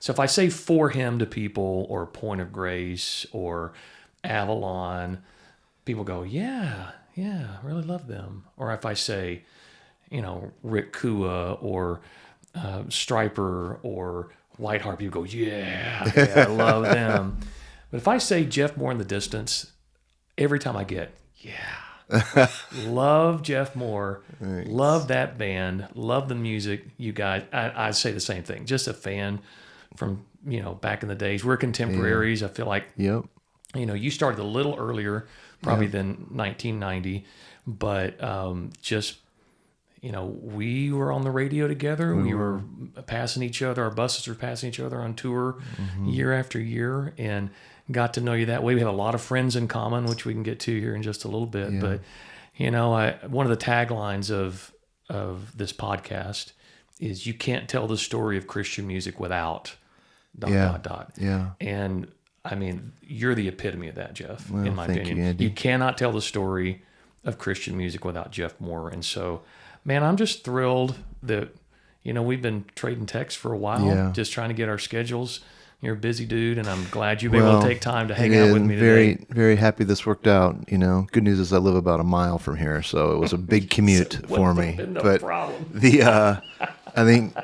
So if I say For Him to people or Point of Grace or Avalon, people go, yeah, I really love them. Or if I say, Rick Kua or Striper or Whiteheart, people go, yeah, I love them. But if I say Geoff Moore in the Distance, every time I get, love Geoff Moore, Thanks. love that band, love the music, you guys. I say the same thing. Just a fan from, back in the days. We're contemporaries. I feel like, Yep. You started a little earlier, probably than 1990, but just, we were on the radio together. We were passing each other. Our buses were passing each other on tour year after year, and got to know you that way. We have a lot of friends in common, which we can get to here in just a little bit. But, one of the taglines of this podcast is you can't tell the story of Christian music without ... Yeah. And I mean, you're the epitome of that, Geoff, Well, in my thank opinion. you, Andy. You cannot tell the story of Christian music without Geoff Moore. And so, man, I'm just thrilled that, we've been trading texts for a while, just trying to get our schedules. You're a busy dude, and I'm glad you've been able to take time to hang out with me today. Very, very happy this worked out. Good news is I live about a mile from here, so it was a big commute for me. No problem. I think,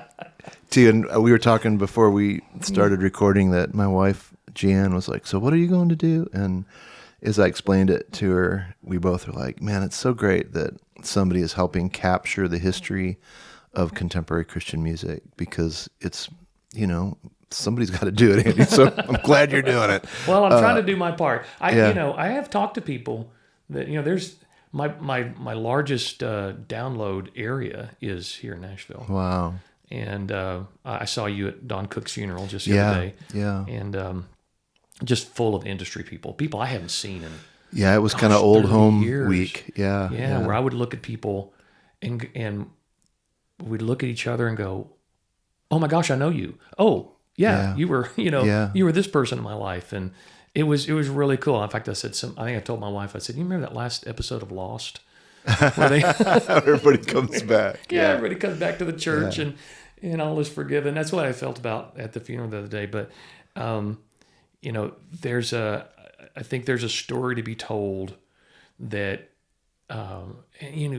too, and we were talking before we started recording that my wife, Jan, was like, so what are you going to do? And as I explained it to her, we both were like, man, it's so great that somebody is helping capture the history of contemporary Christian music, because it's, somebody's got to do it, Andy. So I'm glad you're doing it. Well, I'm trying to do my part. I have talked to people that, there's my largest download area is here in Nashville. Wow. And I saw you at Don Cook's funeral just the other day. Yeah. And just full of industry people I haven't seen in it was kind of old home years. week. Yeah, where I would look at people and we'd look at each other and go, oh my gosh, I know you. Oh, yeah. You were, you were this person in my life. And it was really cool. In fact, I think I told my wife, I said, you remember that last episode of Lost? Where everybody comes back. Yeah, everybody comes back to the church and all is forgiven. That's what I felt about at the funeral the other day. But, I think there's a story to be told that, going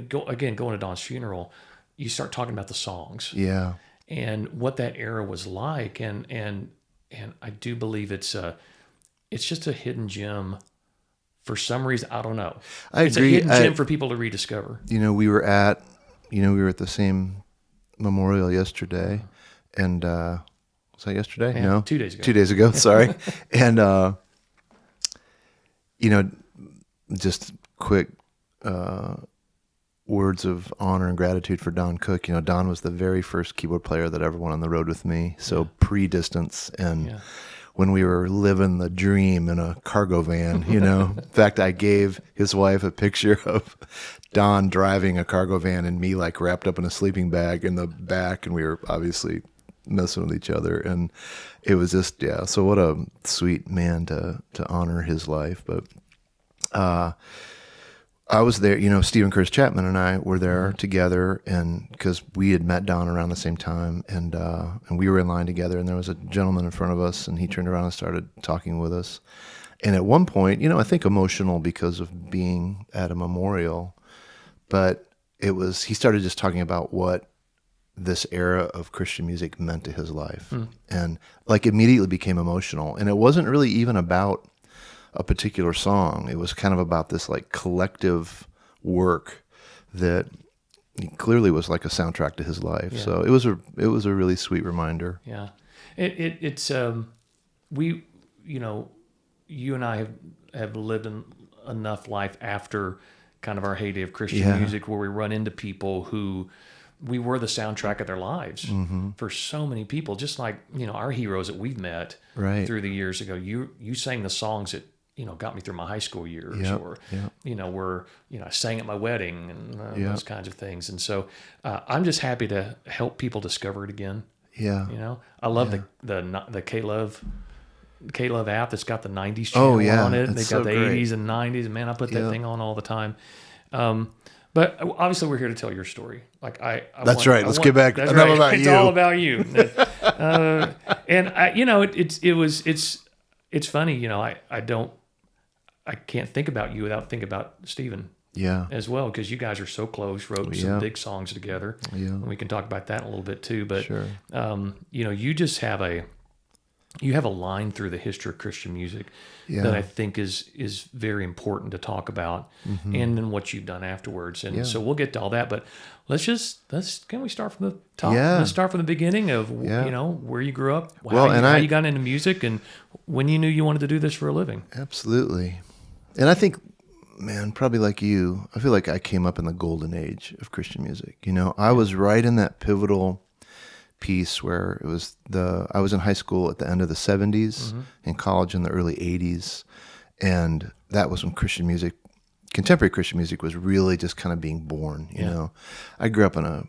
to Don's funeral, you start talking about the songs. Yeah. And what that era was like. And I do believe it's just a hidden gem. For some reason, I don't know. It's agree. a hidden gem for people to rediscover. We were at the same memorial yesterday, and was that yesterday? Yeah, no, 2 days ago. 2 days ago. Sorry, and just quick words of honor and gratitude for Don Cook. Don was the very first keyboard player that ever went on the road with me. So pre-distance and. When we were living the dream in a cargo van, In fact, I gave his wife a picture of Don driving a cargo van and me like wrapped up in a sleeping bag in the back, and we were obviously messing with each other. And it was just, so what a sweet man to honor his life. But I was there, Stephen Curtis Chapman and I were there together, and because we had met Don around the same time, and we were in line together, and there was a gentleman in front of us, and he turned around and started talking with us. And at one point, I think emotional because of being at a memorial, but he started just talking about what this era of Christian music meant to his life, and like immediately became emotional. And it wasn't really even about a particular song. It was kind of about this like collective work that clearly was like a soundtrack to his life. Yeah. So it was a really sweet reminder. Yeah. It's we, you and I have lived enough life after kind of our heyday of Christian music where we run into people who we were the soundtrack of their lives for so many people, just like, our heroes that we've met through the years ago. You sang the songs that, got me through my high school years, or, I sang at my wedding and those kinds of things. And so I'm just happy to help people discover it again. Yeah. I love the K-Love app that's got the 90s channel on it. They've got the great 80s and 90s. And man, I put that thing on all the time. But obviously we're here to tell your story. Like Let's get back. That's enough right. about it's you. all about you. And it's funny. I can't think about you without thinking about Stephen. Yeah. As well, because you guys are so close, wrote some big songs together. Yeah. And we can talk about that in a little bit too. But Sure. You just have a line through the history of Christian music that I think is very important to talk about, and then what you've done afterwards. And so we'll get to all that, but can we start from the top? Yeah. Let's start from the beginning of where you grew up, Well, how you got into music, and when you knew you wanted to do this for a living. Absolutely. And I think, man, probably like you, I feel like I came up in the golden age of Christian music. I was right in that pivotal piece where I was in high school at the end of the 70s, in college in the early 80s. And that was when contemporary Christian music was really just kind of being born. You know, I grew up in a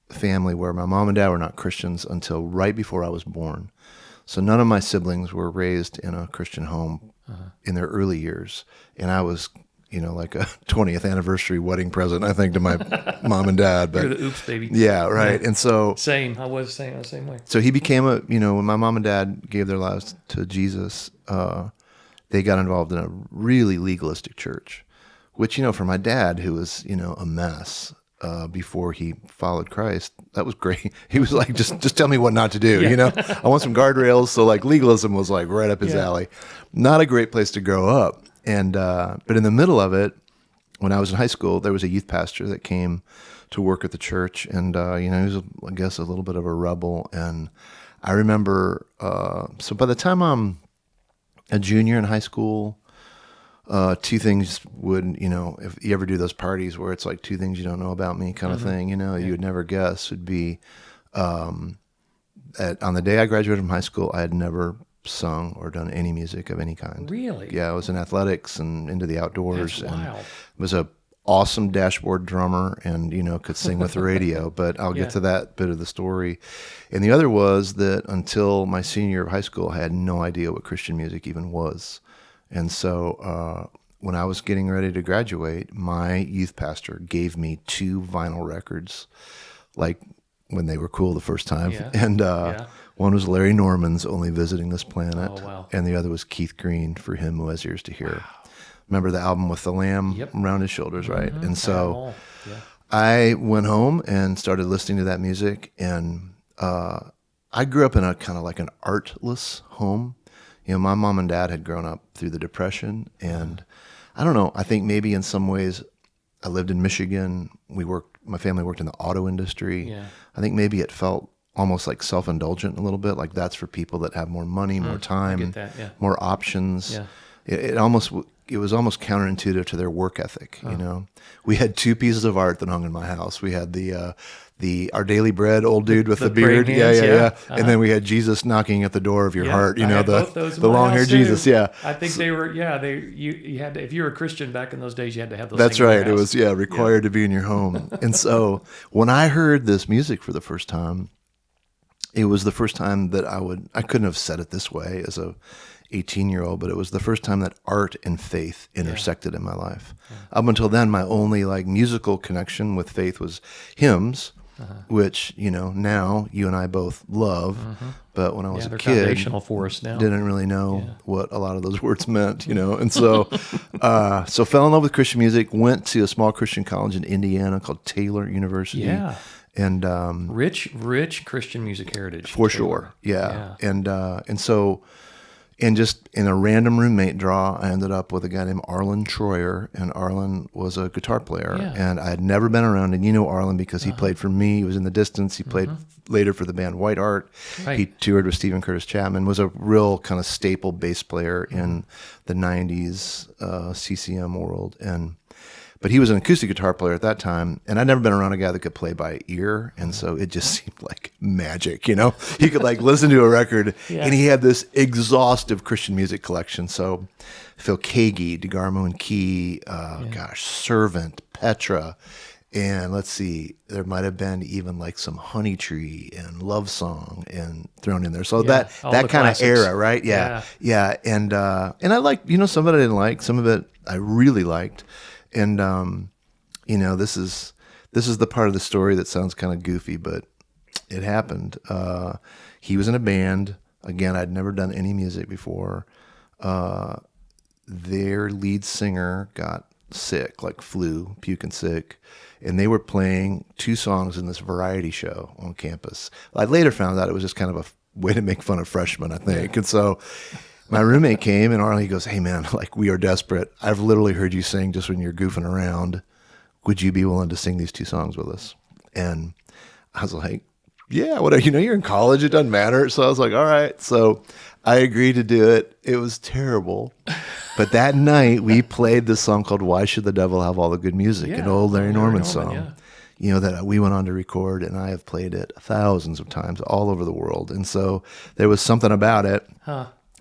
family where my mom and dad were not Christians until right before I was born. So none of my siblings were raised in a Christian home in their early years. And I was, like a 20th anniversary wedding present, I think, to my mom and dad. But you're the oops baby. Yeah, right. Yeah. And so I was the same way. So he became when my mom and dad gave their lives to Jesus, they got involved in a really legalistic church, which, for my dad, who was, a mess before he followed Christ, that was great. He was like, just tell me what not to do. I want some guardrails. So like legalism was like right up his alley. Not a great place to grow up. And but in the middle of it, when I was in high school, there was a youth pastor that came to work at the church, and he was, I guess, a little bit of a rebel. And I remember, so by the time I'm a junior in high school, two things would, if you ever do those parties where it's like two things you don't know about me kind of thing, you would never guess, would be on the day I graduated from high school, I had never sung or done any music of any kind. Really? Yeah, I was in athletics and into the outdoors. That's wild. And was a awesome dashboard drummer and, could sing with the radio, but I'll get to that bit of the story. And the other was that until my senior year of high school, I had no idea what Christian music even was. And so when I was getting ready to graduate, my youth pastor gave me 2 vinyl records, like when they were cool the first time. Yeah. And one was Larry Norman's Only Visiting This Planet. Oh, wow. And the other was Keith Green, For Him Who Has Ears to Hear. Wow. Remember the album with the lamb around his shoulders, right? And so I went home and started listening to that music. And I grew up in a kind of like an artless home. My mom and dad had grown up through the Depression. And I don't know, I think maybe in some ways I lived in Michigan. My family worked in the auto industry. Yeah. I think maybe it felt almost like self-indulgent a little bit, like that's for people that have more money, more time, more options. Yeah. It was almost counterintuitive to their work ethic. We had 2 pieces of art that hung in my house. We had our Daily Bread old dude with the beard, and then we had Jesus knocking at the door of your heart. The long haired Jesus. Yeah, I think they were. Yeah, you had to, if you were a Christian back in those days, you had to have those. That's right. It was required to be in your home. And so when I heard this music for the first time, it was the first time that I couldn't have said it this way as a 18-year-old, but it was the first time that art and faith intersected in my life. Up until then, my only musical connection with faith was hymns, which, now you and I both love, but when I was a kid, foundational for us now. Didn't really know what a lot of those words meant, and so, so fell in love with Christian music, went to a small Christian college in Indiana called Taylor University. Yeah. And rich Christian music heritage. For sure. Yeah. And so, and just in a random roommate draw, I ended up with a guy named Arlen Troyer, and Arlen was a guitar player. Yeah. And I had never been around, and Arlen because he played for me. He was in the Distance. He played later for the band White Art. Right. He toured with Stephen Curtis Chapman, was a real kind of staple bass player in the 90s CCM world. But he was an acoustic guitar player at that time, and I'd never been around a guy that could play by ear, and so it just seemed like magic, He could listen to a record, and he had this exhaustive Christian music collection. So Phil Kagi, DeGarmo and Key, Servant, Petra, and let's see, there might have been even some Honey Tree and Love Song and thrown in there. So that kind of era, right? Yeah. And I liked, some of it I didn't like, some of it I really liked. And, this is the part of the story that sounds kind of goofy, but it happened. He was in a band. Again, I'd never done any music before. Their lead singer got sick, like flu, puking sick, and they were playing 2 songs in this variety show on campus. I later found out it was just kind of a way to make fun of freshmen, I think. And so my roommate came, and Arlie goes, "Hey man, like, we are desperate. I've literally heard you sing just when you're goofing around. Would you be willing to sing these 2 songs with us?" And I was like, "Yeah, whatever. You're in college. It doesn't matter." So I was like, "All right." So I agreed to do it. It was terrible. But that night we played this song called "Why Should the Devil Have All the Good Music," an old Larry Norman song, that we went on to record, and I have played it thousands of times all over the world. And so there was something about it.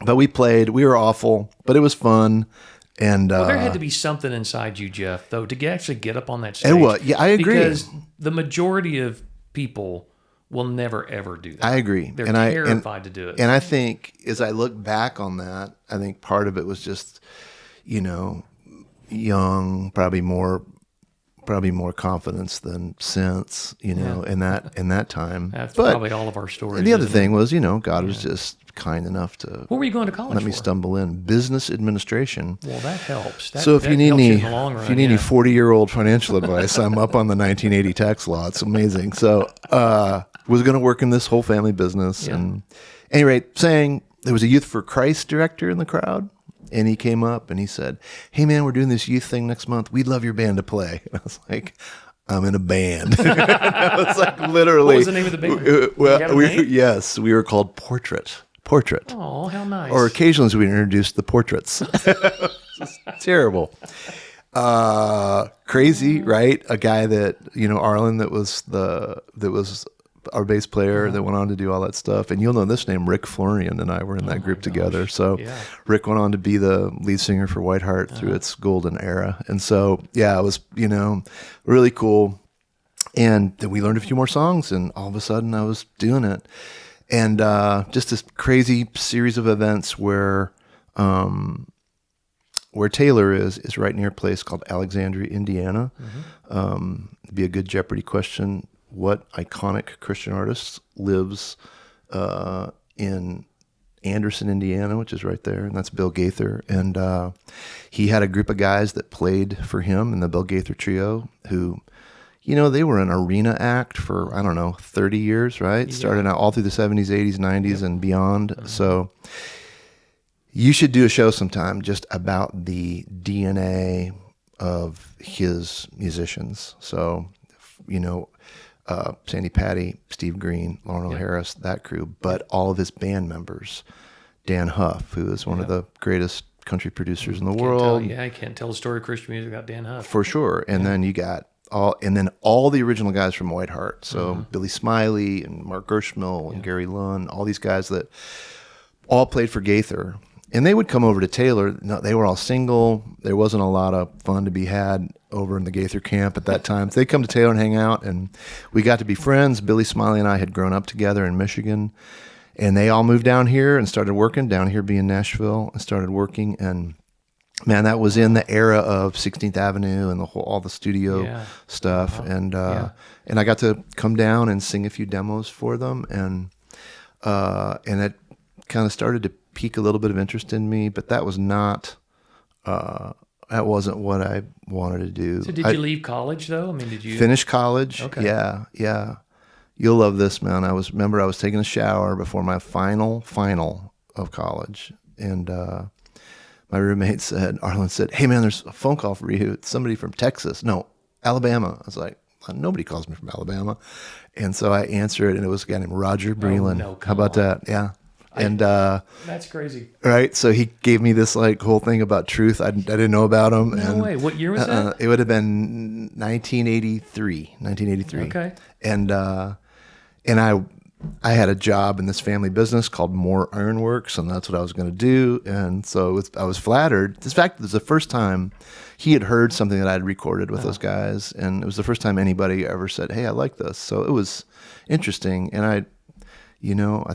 But we were awful, but it was fun. And there had to be something inside you, Geoff, though, to actually get up on that stage. It was, yeah, I agree. Because the majority of people will never, ever do that. I agree. They're terrified to do it. And I think as I look back on that, I think part of it was just, young, probably more confidence than sense, in that time. That's probably all of our stories. And the other thing was, God was just kind enough to what were you going to college let me for? stumble in business administration. Well, that helps. So if you need any 40-year-old financial advice, I'm up on the 1980 tax law. It's amazing. So was going to work in this whole family business. And anyway, saying there was a Youth for Christ director in the crowd. And he came up and he said, "Hey man, we're doing this youth thing next month. We'd love your band to play." And I was like, "I'm in a band." I was like, literally. What was the name of the band? Yes, we were called Portrait. Oh, how nice. Or occasionally we introduced the Portraits. Terrible. Crazy, right? A guy that, Arlen, that was our bass player that went on to do all that stuff. And you'll know this name, Rick Florian and I were in that group together. So Rick went on to be the lead singer for Whiteheart through its golden era. And so, it was, really cool. And then we learned a few more songs, and all of a sudden I was doing it. And just this crazy series of events where Taylor is right near a place called Alexandria, Indiana. It'd be a good Jeopardy question. What iconic Christian artist lives in Anderson, Indiana, which is right there, and that's Bill Gaither. And he had a group of guys that played for him in the Bill Gaither Trio who, they were an arena act for, 30 years, right? Starting out all through the 70s, 80s, 90s, and beyond. So you should do a show sometime just about the DNA of his musicians. So, Sandy Patty, Steve Green, Laurel Harris, that crew, but all of his band members. Dan Huff, who is one of the greatest country producers in the world. I can't tell the story of Christian music without Dan Huff. For sure. And then you got all the original guys from Whiteheart. So Billy Smiley and Mark Gershmill and Gary Lunn, all these guys that all played for Gaither. And they would come over to Taylor. No, they were all single. There wasn't a lot of fun to be had over in the Gaither camp at that time. So they'd come to Taylor and hang out, and we got to be friends. Billy Smiley and I had grown up together in Michigan, and they all moved down here and started working down here, being Nashville, and started working. And man, that was in the era of 16th Avenue and all the studio stuff. And I got to come down and sing a few demos for them, and it kind of started to pique a little bit of interest in me, but that was not that wasn't what I wanted to do. So did you leave college though? I mean, did you finish college? Okay. Yeah. You'll love this, man. I was taking a shower before my final of college, and my roommate Arlen said, "Hey man, there's a phone call for you. It's somebody from Texas. No, Alabama." I was like, "Nobody calls me from Alabama." And so I answered, and it was a guy named Roger Breland. No, how about that? Yeah. And that's crazy, right? So he gave me this whole thing about truth. I didn't know about him. No way. What year was that? It would have been 1983. Okay. And I had a job in this family business called Moore Ironworks, and that's what I was going to do. And so I was flattered. In fact, it was the first time he had heard something that I had recorded with those guys, and it was the first time anybody ever said, "Hey, I like this." So it was interesting, and I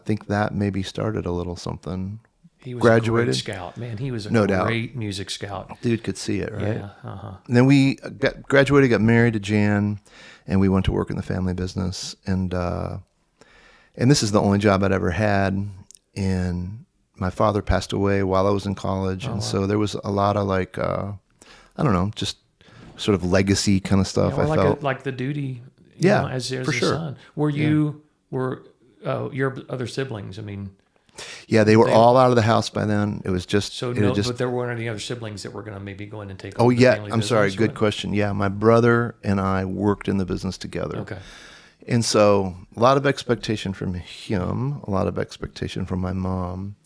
think that maybe started a little something. He was graduated. A great scout, man. He was a No great doubt. music scout. Dude could see it, right? Yeah. And then we graduated, got married to Jan, and we went to work in the family business. And And this is the only job I'd ever had. And my father passed away while I was in college. And so there was a lot of like, I don't know, just sort of legacy kind of stuff. Or I felt like the duty, as for a sure. son. Were your other siblings? I mean, yeah, they were all out of the house by then. It was just but there weren't any other siblings that were going to maybe go in and take. Oh over the yeah, family I'm sorry. business, Good right? question. Yeah, my brother and I worked in the business together. Okay. And so a lot of expectation from him, a lot of expectation from my mom.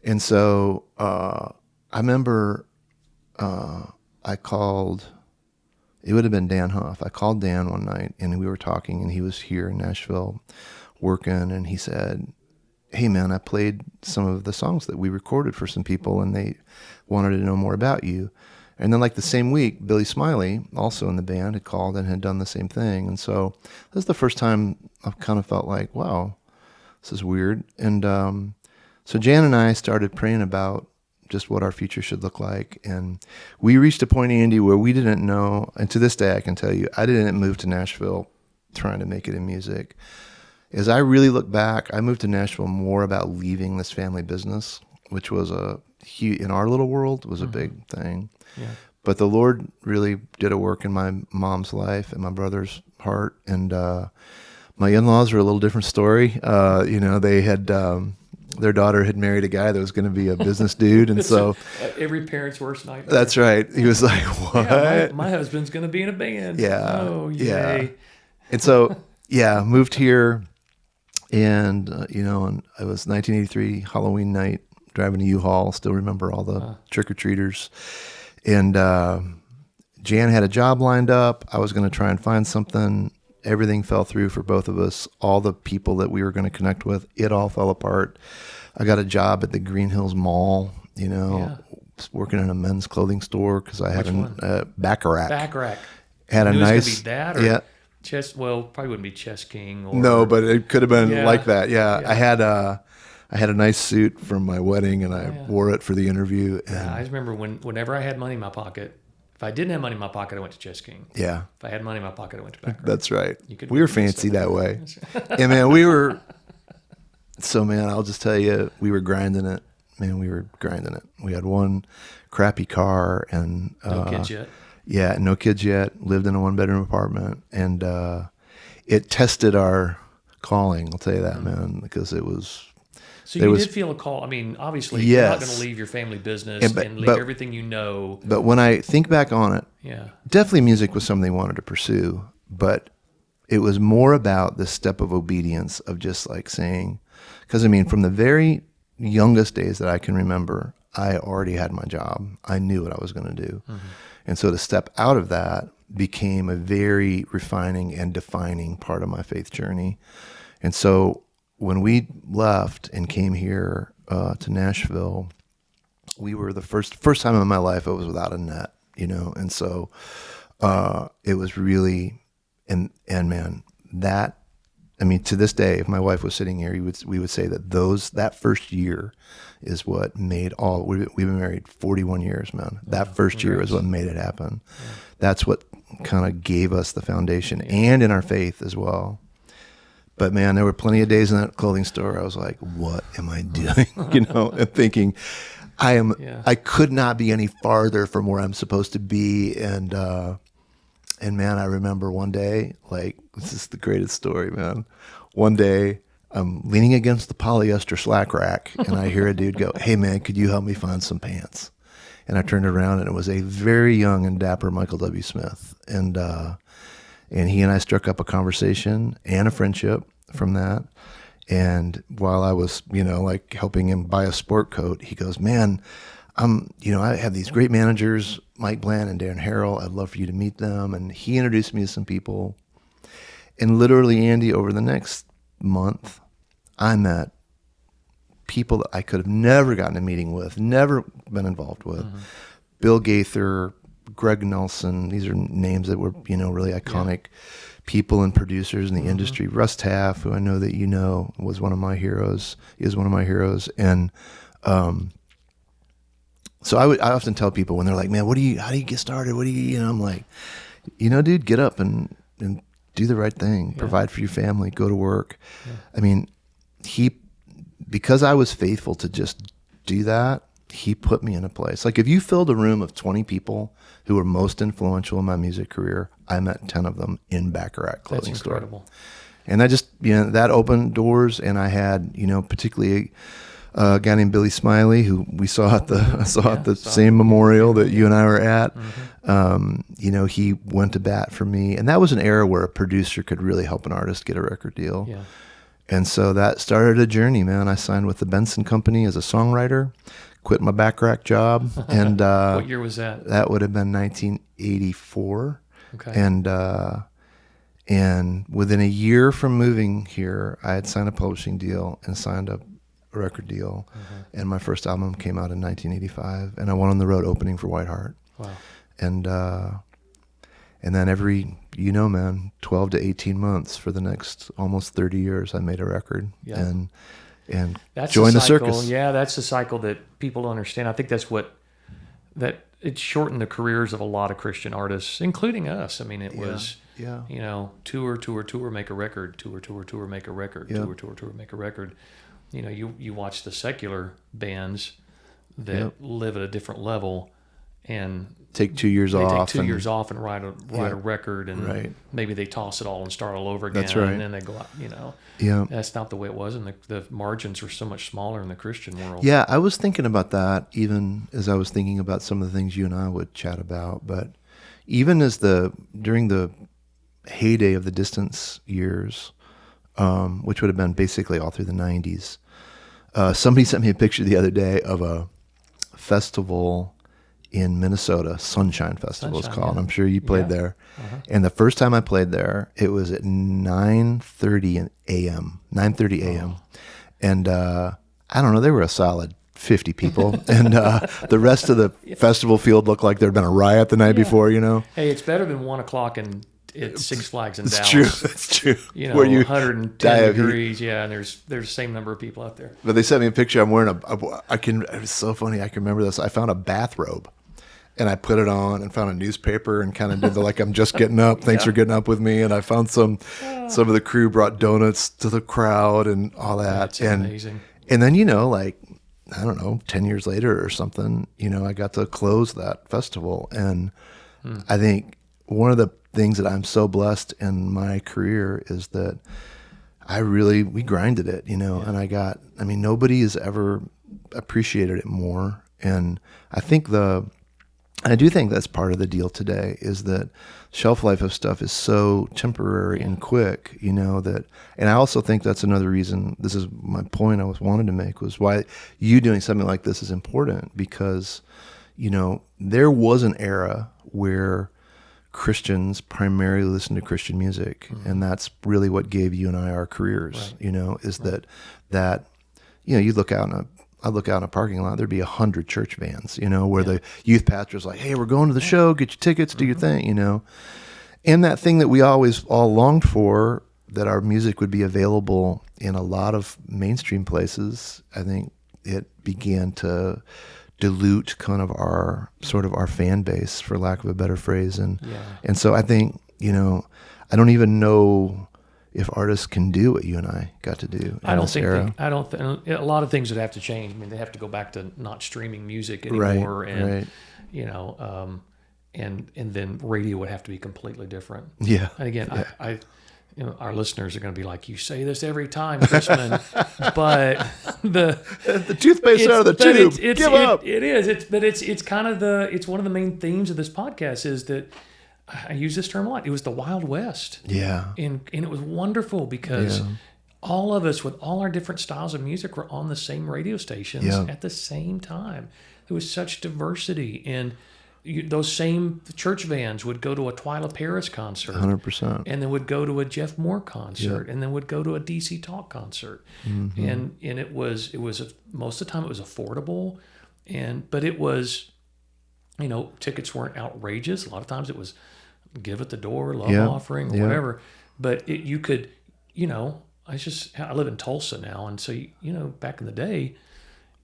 And so I remember I called, it would have been Dan Huff. I called Dan one night and we were talking, and he was here in Nashville working, and he said, hey man, I played some of the songs that we recorded for some people and they wanted to know more about you. And then like the same week, Billy Smiley, also in the band, had called and had done the same thing. And so this is the first time I've kind of felt like, wow, this is weird. And so Jan and I started praying about just what our future should look like. And we reached a point, Andy, where we didn't know, and to this day I can tell you, I didn't move to Nashville trying to make it in music. As I really look back, I moved to Nashville more about leaving this family business, which was in our little world, was a big thing. Yeah. But the Lord really did a work in my mom's life and my brother's heart. And my in-laws were a little different story. They had their daughter had married a guy that was going to be a business dude, and so every parent's worst nightmare. That's right. He was like, "What? Yeah, my husband's going to be in a band." Yeah. Oh, yay. Yeah. And so, moved here. And, and it was 1983 Halloween night, driving a U-Haul. Still remember all the trick-or-treaters. And Jan had a job lined up. I was going to try and find something. Everything fell through for both of us. All the people that we were going to connect with, it all fell apart. I got a job at the Green Hills Mall, working in a men's clothing store because I had a Bacharach. Bacharach. Had a nice... Be that or Chess, probably wouldn't be Chess King. No, but it could have been like that. Yeah. I had a nice suit from my wedding, and I wore it for the interview. And I just remember whenever I had money in my pocket, if I didn't have money in my pocket, I went to Chess King. Yeah. If I had money in my pocket, I went to Bacharach. That's right. We were fancy that way. And man, we were... So man, I'll just tell you, we were grinding it. Man, we were grinding it. We had one crappy car and... no kids yet. Yeah, no kids yet. Lived in a one-bedroom apartment, and it tested our calling. I'll tell you that, man, because it was. So you did feel a call. I mean, obviously, you're not going to leave your family business and leave everything you know. But when I think back on it, yeah, definitely music was something they wanted to pursue, but it was more about the step of obedience of just like saying, because I mean, from the very youngest days that I can remember, I already had my job. I knew what I was going to do. Mm-hmm. And so to step out of that became a very refining and defining part of my faith journey. And so when we left and came here to Nashville, we were the first time in my life I was without a net, and so it was really, and man, that, I mean, to this day, if my wife was sitting here, we would say that that first year is what made we've been married 41 years, man. That first year is what made it happen. Yeah. That's what kind of gave us the foundation and in our faith as well. But man, there were plenty of days in that clothing store I was like, what am I doing? And thinking I could not be any farther from where I'm supposed to be. And man, I remember one day, like, this is the greatest story, man. One day I'm leaning against the polyester slack rack and I hear a dude go, hey man, could you help me find some pants? And I turned around and it was a very young and dapper Michael W. Smith. And he and I struck up a conversation and a friendship from that. And while I was, like helping him buy a sport coat, he goes, man, I have these great managers, Mike Bland and Darren Harrell. I'd love for you to meet them. And he introduced me to some people. And literally, Andy, over the next month, I met people that I could have never gotten a meeting with, never been involved with. Mm-hmm. Bill Gaither, Greg Nelson. These are names that were, really iconic people and producers in the industry. Russ Taff, who I know that was one of my heroes, is one of my heroes. And so I often tell people when they're like, man, how do you get started? I'm like, dude, get up and do the right thing, provide for your family, go to work. Yeah. I mean, because I was faithful to just do that, he put me in a place. Like if you filled a room of 20 people who were most influential in my music career, I met 10 of them in Baccarat clothing store. That's incredible. And I just, that opened doors, and I had, particularly a guy named Billy Smiley, who we saw at the same memorial that you and I were at. Mm-hmm. He went to bat for me, and that was an era where a producer could really help an artist get a record deal. Yeah. And so that started a journey, man. I signed with the Benson Company as a songwriter, quit my Baccarat job. And what year was that? That would have been 1984. Okay. And within a year from moving here, I had signed a publishing deal and signed a record deal. Mm-hmm. And my first album came out in 1985. And I went on the road opening for Whiteheart. Wow. And then every, 12 to 18 months for the next almost 30 years, I made a record and that's joined the circus. Yeah, that's the cycle that people don't understand. I think that it shortened the careers of a lot of Christian artists, including us. I mean, it was, tour, make a record, tour, make a record, tour, make a record. You watch the secular bands that live at a different level and take 2 years off. Take 2 years off and write a record, and maybe they toss it all and start all over again. That's right. And then they go out. That's not the way it was, and the margins were so much smaller in the Christian world. Yeah, I was thinking about that even as I was thinking about some of the things you and I would chat about. But even during the heyday of the Distance years, which would have been basically all through the 90s, somebody sent me a picture the other day of a festival in Minnesota. Sunshine Festival is called. Yeah. I'm sure you played there. Uh-huh. And the first time I played there, it was at 9:30 a.m. Oh. And I don't know, they were a solid 50 people. And the rest of the festival field looked like there'd been a riot the night before, Hey, it's better than 1 o'clock and it's Six Flags in Dallas. It's true. Where 110 degrees, and there's the same number of people out there. But they sent me a picture. I'm wearing it was so funny. I can remember this. I found a bathrobe. And I put it on and found a newspaper and kind of did like I'm just getting up. Thanks for getting up with me. And I found some of the crew brought donuts to the crowd and all that. That's amazing. And then, I don't know, 10 years later or something, I got to close that festival. And I think one of the things that I'm so blessed in my career is that we grinded it, and nobody has ever appreciated it more. And I do think that's part of the deal today is that shelf life of stuff is so temporary and quick, and I also think that's another reason, this is my point I wanted to make, was why you doing something like this is important, because, there was an era where Christians primarily listened to Christian music, and that's really what gave you and I our careers, that you look out I look out in a parking lot, there'd be 100 church vans, where the youth pastor's like, hey, we're going to the show, get your tickets, do your thing, And that thing that we always all longed for, that our music would be available in a lot of mainstream places, I think it began to dilute kind of our fan base, for lack of a better phrase. And so I think, I don't even know if artists can do what you and I got to do. A lot of things would have to change. I mean, they have to go back to not streaming music anymore, and and then radio would have to be completely different. Yeah. And again, I our listeners are going to be like, you say this every time, Chrisman, but the toothpaste out of the tube. Give up. It is. It's kind of it's one of the main themes of this podcast is that. I use this term a lot. It was the Wild West. Yeah. And it was wonderful because all of us with all our different styles of music were on the same radio stations at the same time. There was such diversity. And those same church vans would go to a Twyla Paris concert. 100%. And then would go to a Geoff Moore concert. And then would go to a DC Talk concert. Mm-hmm. And it was most of the time it was affordable. But it was, tickets weren't outrageous. A lot of times it was give at the door, love offering, or whatever. But you could, I live in Tulsa now. And so, back in the day,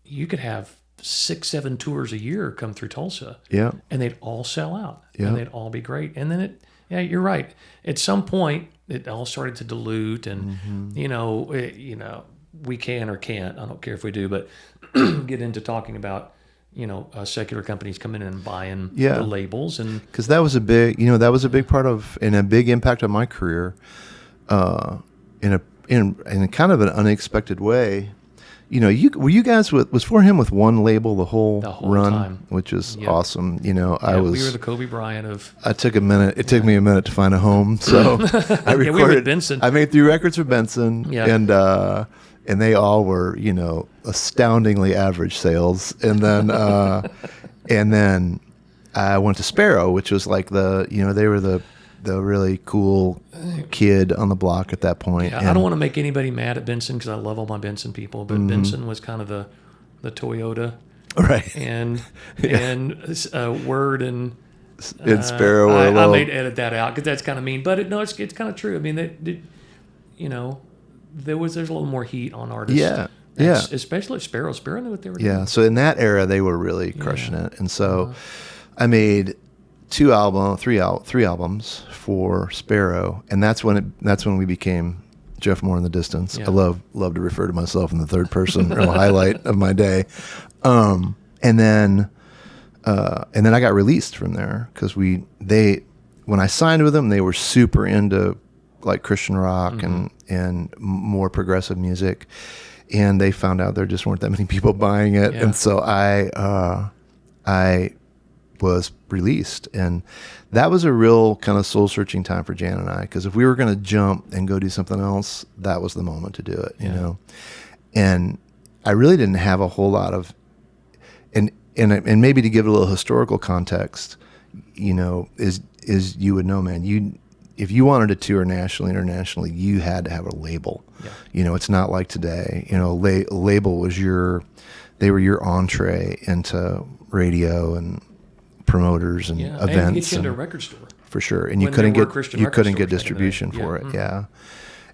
you could have 6-7 tours a year come through Tulsa. And they'd all sell out. And they'd all be great. And then you're right. At some point, it all started to dilute, and we can or can't. I don't care if we do, but get into talking about secular companies coming in and buying the labels, and because that was a big part of and a big impact on my career, in a kind of an unexpected way. Were you guys was For Him with one label the whole run time, which is awesome. we were the Kobe Bryant of. I took a minute. It took me a minute to find a home, so I recorded. We were with Benson. I made 3 records for Benson, and they all were astoundingly average sales. And then I went to Sparrow, which was like they were the really cool kid on the block at that point. Yeah, I don't want to make anybody mad at Benson because I love all my Benson people, but Benson was kind of the Toyota, right? And Word and Sparrow. I may edit that out because that's kind of mean, but it's kind of true. I mean, there's a little more heat on artists. Yeah. Especially at Sparrow. Sparrow knew what they were doing. Yeah. So in that era, they were really crushing it, and so I made 3 albums for Sparrow, and that's when we became Geoff Moore in the Distance. I love to refer to myself in the third person, real highlight of my day. And then I got released from there because when I signed with them, they were super into like Christian rock and more progressive music, and they found out there just weren't that many people buying it, and so I was released, and that was a real kind of soul searching time for Jan and I, because if we were going to jump and go do something else, that was the moment to do it, you know. And I really didn't have a whole lot of, and maybe to give it a little historical context, is you would know, man, if you wanted to tour nationally, internationally, you had to have a label. It's not like today. Label was they were your entree into radio and promoters and events, and get you into a record store for sure, and you couldn't get distribution for it.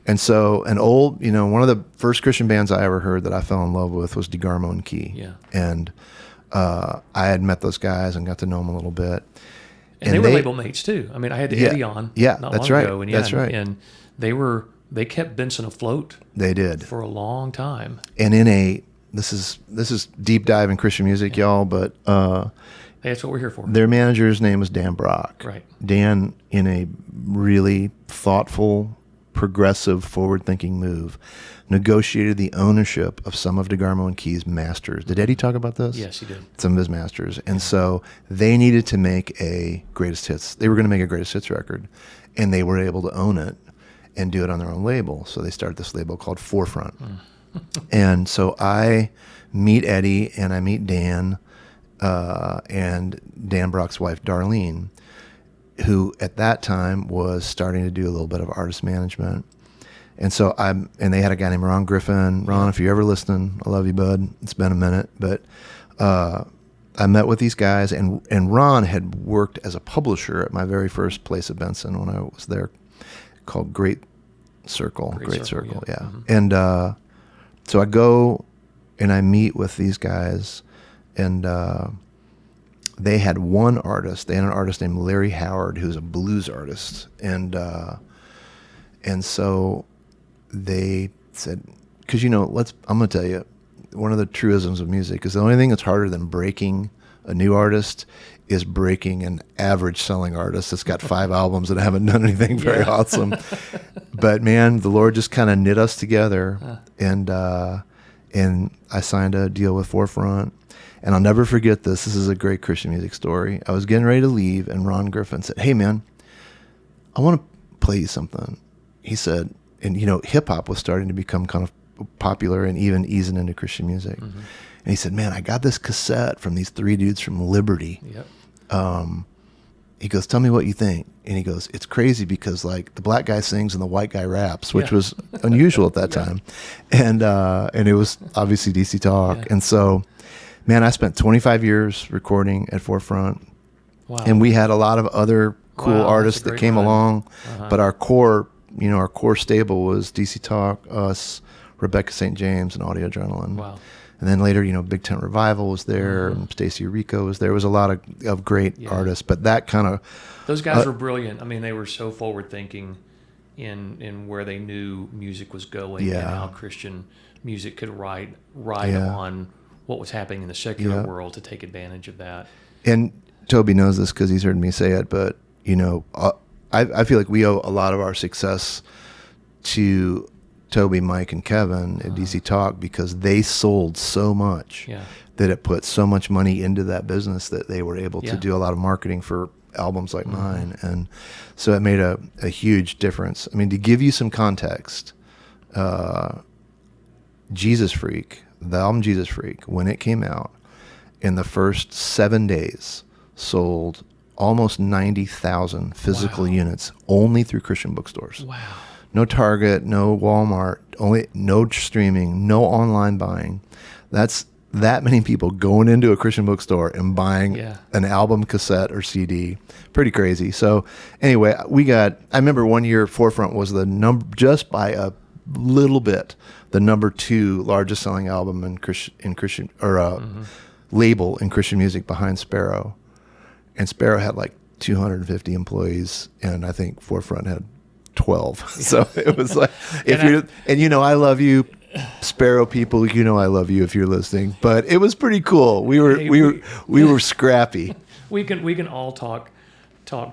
And so one of the first Christian bands I ever heard that I fell in love with was DeGarmo and Key, and I had met those guys and got to know them a little bit, and they were label mates too. I mean, I had Eddie on not that's long right ago, and that's right, and they kept Benson afloat. They did for a long time. And this is deep dive in Christian music, y'all, but that's what we're here for. Their manager's name was Dan Brock. Right. Dan, in a really thoughtful, progressive, forward-thinking move, negotiated the ownership of some of DeGarmo and Key's masters. Did Eddie talk about this? Yes, he did. Some of his masters. And so they needed to make a greatest hits. They were going to make a greatest hits record, and they were able to own it and do it on their own label. So they started this label called Forefront. And so I meet Eddie and I meet Dan, and Dan Brock's wife, Darlene, who at that time was starting to do a little bit of artist management. And so and they had a guy named Ron Griffin. Ron, if you're ever listening, I love you, bud. It's been a minute, but I met with these guys, and Ron had worked as a publisher at my very first place at Benson when I was there, called Great Circle. Yeah. And so I go and I meet with these guys, and they had one artist. They had an artist named Larry Howard, who's a blues artist, and so they said, because I'm going to tell you, one of the truisms of music is the only thing that's harder than breaking a new artist is breaking an average selling artist that's got 5 albums and haven't done anything very awesome. But man, the Lord just kind of knit us together, and I signed a deal with Forefront. And I'll never forget this. This is a great Christian music story. I was getting ready to leave, and Ron Griffin said, "Hey man, I want to play you something." He said, and hip hop was starting to become kind of popular and even easing into Christian music. And he said, "Man, I got this cassette from these 3 dudes from Liberty." He goes, "Tell me what you think." And he goes, "It's crazy because like the black guy sings and the white guy raps," which was unusual at that time. And it was obviously DC Talk. And so, man, I spent 25 years recording at Forefront. Wow. And we had a lot of other cool artists that came along, but our core stable was DC Talk, us, Rebecca St. James, and Audio Adrenaline. Wow. And then later, Big Tent Revival was there, and Stacey Rico was there. There was a lot of great artists, but that kind of... Those guys were brilliant. I mean, they were so forward-thinking. in where they knew music was going and Yeah. how Christian music could ride Yeah. on what was happening in the secular Yeah. world to take advantage of that. And Toby knows this because he's heard me say it, but I feel like we owe a lot of our success to Toby, Mike, and Kevin at DC Talk because they sold so much Yeah. that it put so much money into that business that they were able to Yeah. do a lot of marketing for albums like mine. And so it made a huge difference. I mean, to give you some context, Jesus Freak, the album Jesus Freak, when it came out, in the first 7 days, sold almost 90,000 physical units only through Christian bookstores. Wow. No Target, no Walmart, only no streaming, no online buying. That's that many people going into a Christian bookstore and buying an album, cassette, or CD. Pretty crazy. So anyway, I remember one year Forefront was the just by a little bit, the number 2 largest selling album in Christian label in Christian music behind Sparrow. And Sparrow had like 250 employees, and I think Forefront had 12. So it was like, I love you, Sparrow people. I love you if you're listening. But it was pretty cool. We were scrappy. We can all talk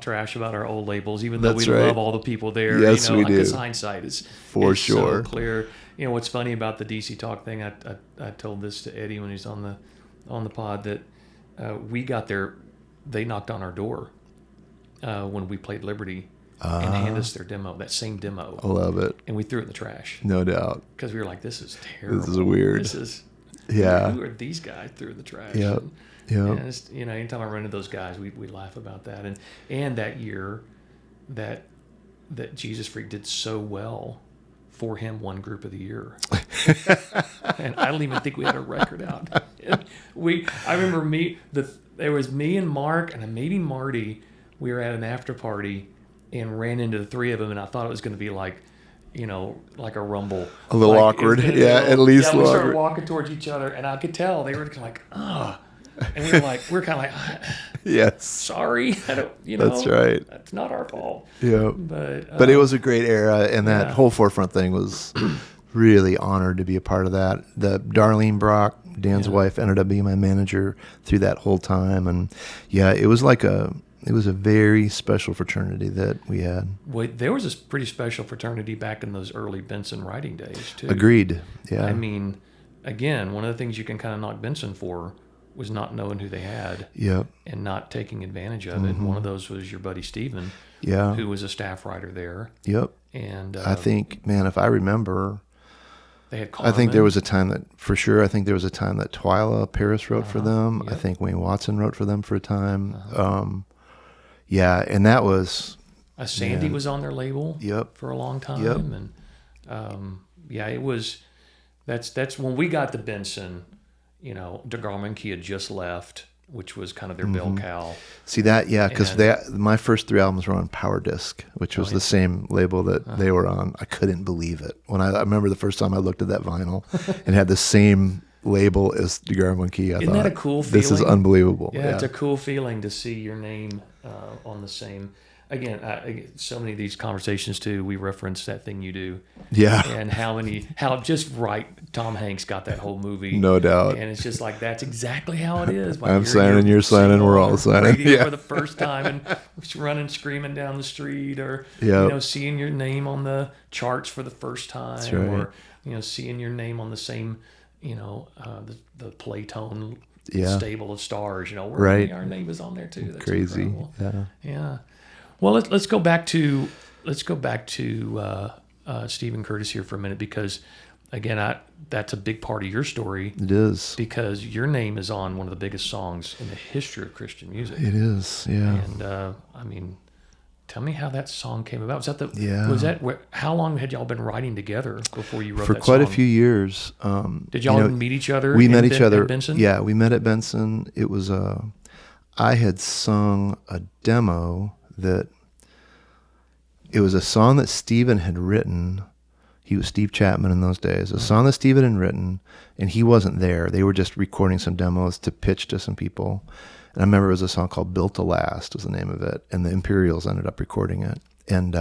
trash about our old labels, even though That's we right. love all the people there. Yes, we do. Because hindsight is For is sure. so clear. What's funny about the DC Talk thing? I told this to Eddie when he's on the pod that we got there. They knocked on our door when we played Liberty and handed us their demo, that same demo. I love it. And we threw it in the trash. No doubt. Because we were like, this is terrible. This is weird. Who are these guys? Threw it in the trash. Yep. And it's, anytime I run into those guys, we laugh about that. And that year that Jesus Freak did so well, For Him won Group of the Year. And I don't even think we had a record out. I remember there was me and Mark and maybe Marty. We were at an after party and ran into the 3 of them, and I thought it was going to be like a rumble. A little awkward. At least we started awkward. walking towards each other, and I could tell they were kind of like, ugh. And we were kind of like, yes. Sorry. That's right. That's not our fault. Yeah. But it was a great era, and that whole Forefront thing was really honored to be a part of that. The Darlene Brock, Dan's wife, ended up being my manager through that whole time, and it was it was a very special fraternity that we had. Well, there was a pretty special fraternity back in those early Benson writing days too. Agreed. Yeah. I mean, again, one of the things you can kind of knock Benson for was not knowing who they had. Yep. And not taking advantage of it. And one of those was your buddy Steven. Yeah. Who was a staff writer there. Yep. And I think, man, if I remember, they had Carmen. I think there was a time that Twyla Paris wrote for them. Yep. I think Wayne Watson wrote for them for a time. And that was Sandy was on their label. Yep. For a long time. Yep. And it was that's when we got to Benson. DeGarman Key had just left, which was kind of their bell cow. See that, because my first 3 albums were on Power Disc, which was the same label that they were on. I couldn't believe it. When I remember the first time I looked at that vinyl and had the same label as DeGarman Key, I thought, that a cool feeling? This is unbelievable. Yeah, it's a cool feeling to see your name on the same. Again, so many of these conversations too, we reference that thing you do. Yeah. And how just right Tom Hanks got that whole movie. No doubt. And it's just like, that's exactly how it is. Like I'm signing, you're signing, we're all signing. For the first time and running, screaming down the street, or seeing your name on the charts for the first time. That's right. Or seeing your name on the same, the Playtone stable of stars. Our name is on there too. That's crazy. Incredible. Yeah. Yeah. Well, let's go back to Stephen Curtis here for a minute, because again, that's a big part of your story. It is, because your name is on one of the biggest songs in the history of Christian music. It is, yeah. And tell me how that song came about. How long had y'all been writing together before you wrote that song? For quite a few years. Did y'all meet each other? We met each other at Benson? Yeah, we met at Benson. It was I had sung a demo that it was a song that Stephen had written. He was Steve Chapman in those days. A song that Stephen had written, and he wasn't there. They were just recording some demos to pitch to some people. And I remember it was a song called Built to Last was the name of it, and the Imperials ended up recording it. And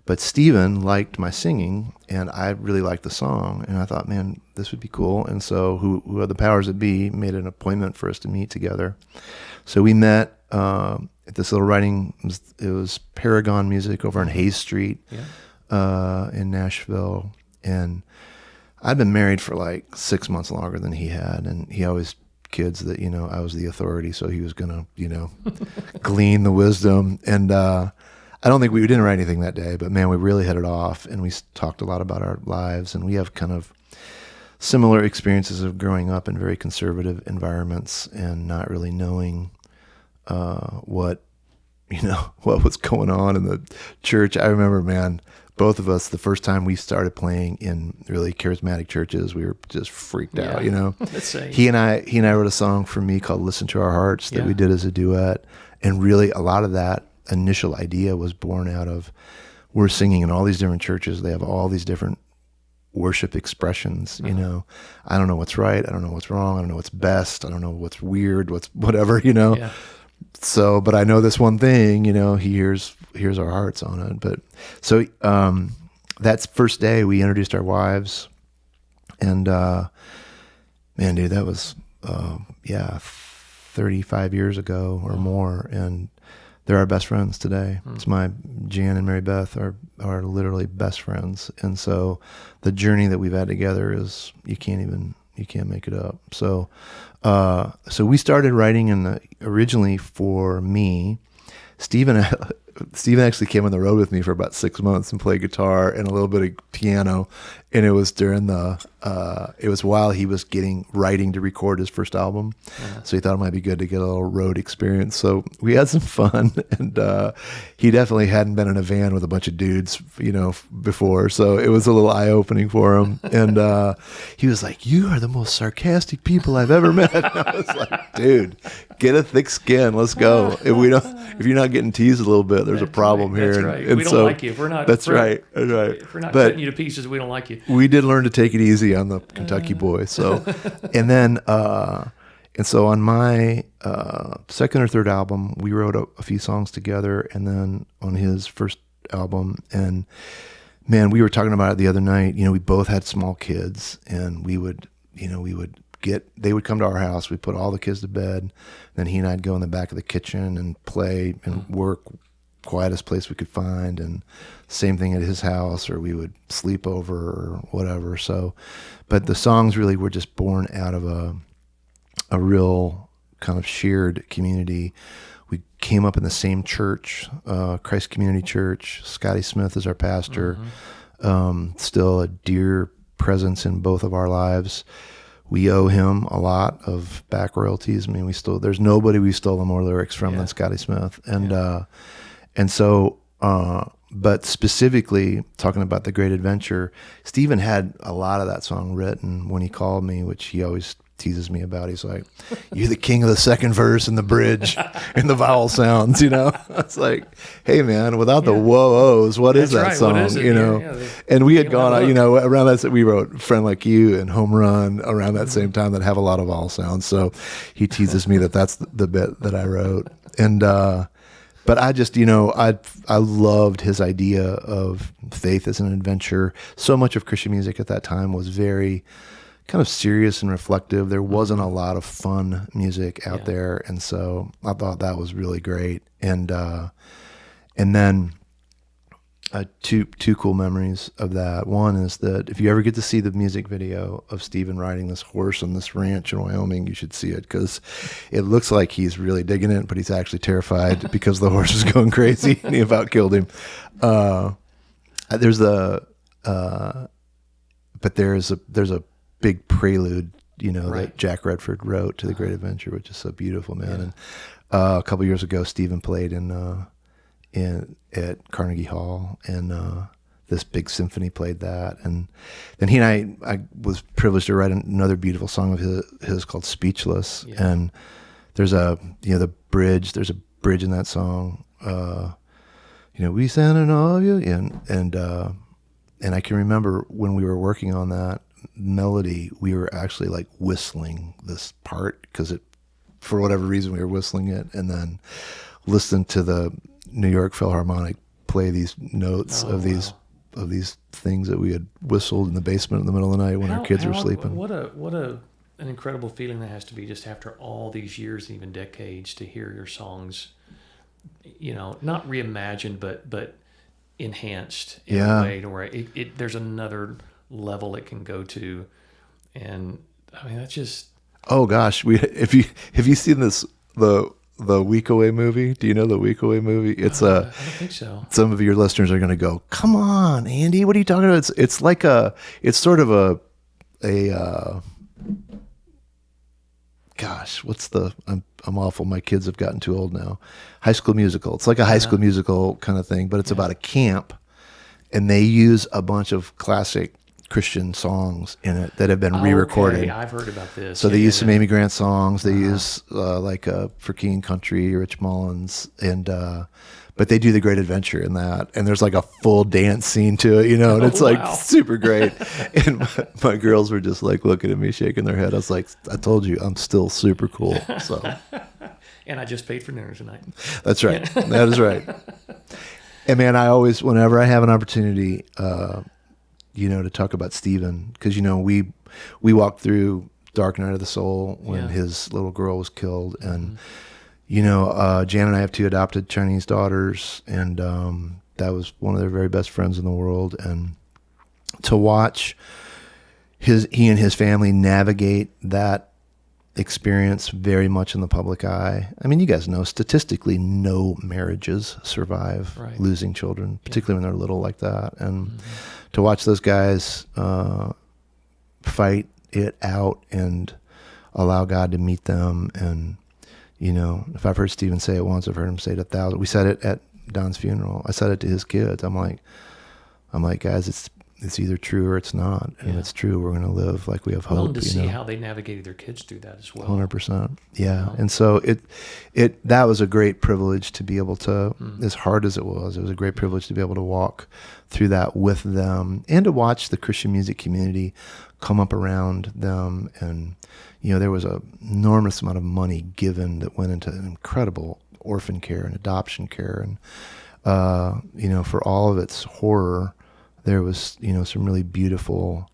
But Stephen liked my singing, and I really liked the song, and I thought, man, this would be cool. And so who are the powers that be made an appointment for us to meet together. So we met at this little writing, it was Paragon Music over on Hayes Street in Nashville. And I'd been married for like 6 months longer than he had, and he always kids that, I was the authority, so he was going to, glean the wisdom. And I don't think we didn't write anything that day, but man, we really hit it off, and we talked a lot about our lives, and we have kind of similar experiences of growing up in very conservative environments and not really knowing what was going on in the church. I remember, man, both of us, the first time we started playing in really charismatic churches, we were just freaked out, He and I wrote a song for me called Listen to Our Hearts that we did as a duet. And really a lot of that initial idea was born out of, we're singing in all these different churches. They have all these different worship expressions, I don't know what's right. I don't know what's wrong. I don't know what's best. I don't know what's weird, what's whatever, Yeah. So, but I know this one thing, he hears our hearts on it. But so, that first day we introduced our wives, and, man, dude, that was, 35 years ago or more. And they're our best friends today. It's my Jan and Mary Beth are literally best friends. And so the journey that we've had together is, you can't make it up. So we started writing originally for me. Stephen actually came on the road with me for about 6 months and played guitar and a little bit of piano. And it was it was while he was writing to record his first album. Yeah. So he thought it might be good to get a little road experience. So we had some fun, and he definitely hadn't been in a van with a bunch of dudes, before. So it was a little eye opening for him. And he was like, "You are the most sarcastic people I've ever met." And I was like, "Dude, get a thick skin. Let's go. If you're not getting teased a little bit, there's a problem here." That's right. And we don't like you. If we're not. That's right. If we're not cutting you to pieces, we don't like you. We did learn to take it easy on the Kentucky boy. So, and then, and so on my second or third album, we wrote a few songs together, and then on his first album, and man, we were talking about it the other night. We both had small kids, and they would come to our house. We put all the kids to bed. Then he and I'd go in the back of the kitchen and play and work, quietest place we could find, and same thing at his house, or we would sleep over or whatever. So, but the songs really were just born out of a real kind of shared community. We came up in the same church, Christ Community Church. Scotty Smith is our pastor. Still a dear presence in both of our lives. We owe him a lot of back royalties. I mean, there's nobody we stole more lyrics from than Scotty Smith. And so, but specifically talking about The Great Adventure, Stephen had a lot of that song written when he called me, which he always teases me about. He's like, "You're the king of the second verse and the bridge and the vowel sounds," It's like, hey man, without the whoa-ohs, what is that song? What is it? And we had gone, around that, we wrote Friend Like You and Home Run around that same time that have a lot of vowel sounds. So he teases me that's the bit that I wrote. And, but I just, I loved his idea of faith as an adventure. So much of Christian music at that time was very kind of serious and reflective. There wasn't a lot of fun music out there. And so I thought that was really great. And then two cool memories of that. One is that if you ever get to see the music video of Stephen riding this horse on this ranch in Wyoming, you should see it, because it looks like he's really digging it, but he's actually terrified because the horse was going crazy and he about killed him. There's a big prelude, that Jack Redford wrote to The Great Adventure, which is so beautiful, man. And a couple years ago, Stephen played at Carnegie Hall, and this big symphony played that. And then he and I was privileged to write another beautiful song of his called Speechless. And there's the bridge. There's a bridge in that song. We stand in awe of you, and I can remember when we were working on that melody, we were actually like whistling this part, because for whatever reason we were whistling it, and then listened to the New York Philharmonic play these notes of these things that we had whistled in the basement in the middle of the night when our kids were sleeping. What an incredible feeling that has to be, just after all these years, even decades, to hear your songs, not reimagined, but enhanced in a way to where it there's another level it can go to. And I mean, that's just, oh gosh, have you seen the Week Away movie? Do you know the Week Away movie? It's I don't think so. Some of your listeners are going to go, "Come on, Andy, what are you talking about?" It's like it's sort of a gosh, I'm awful. My kids have gotten too old now. High School Musical. It's like a High School Musical kind of thing, but it's about a camp, and they use a bunch of classic Christian songs in it that have been re-recorded. Okay, I've heard about this. So they use some Amy Grant songs. They use For King and Country, Rich Mullins, but they do The Great Adventure in that, and there's like a full dance scene to it, and it's like super great. And my girls were just like looking at me, shaking their head. I was like, I told you, I'm still super cool. So, and I just paid for dinner tonight. That's right. That is right. And man, I always, whenever I have an opportunity, to talk about Stephen, because we walked through Dark Night of the Soul when his little girl was killed, and Jan and I have 2 adopted Chinese daughters, and that was one of their very best friends in the world, and to watch he and his family navigate that experience very much in the public eye. I mean, you guys know statistically no marriages survive losing children, particularly when they're little like that, and to watch those guys fight it out and allow God to meet them. And if I've heard Stephen say it once, I've heard him say it 1,000. We said it at Don's funeral. I said it to his kids. I'm like, guys, it's either true or it's not. And if it's true, we're going to live like we have hope. Well, to see how they navigated their kids through that as well. 100%. Yeah. And so that was a great privilege to be able to, as hard as it was a great privilege to be able to walk through that with them, and to watch the Christian music community come up around them. And, there was an enormous amount of money given that went into incredible orphan care and adoption care. And, for all of its horror, there was, some really beautiful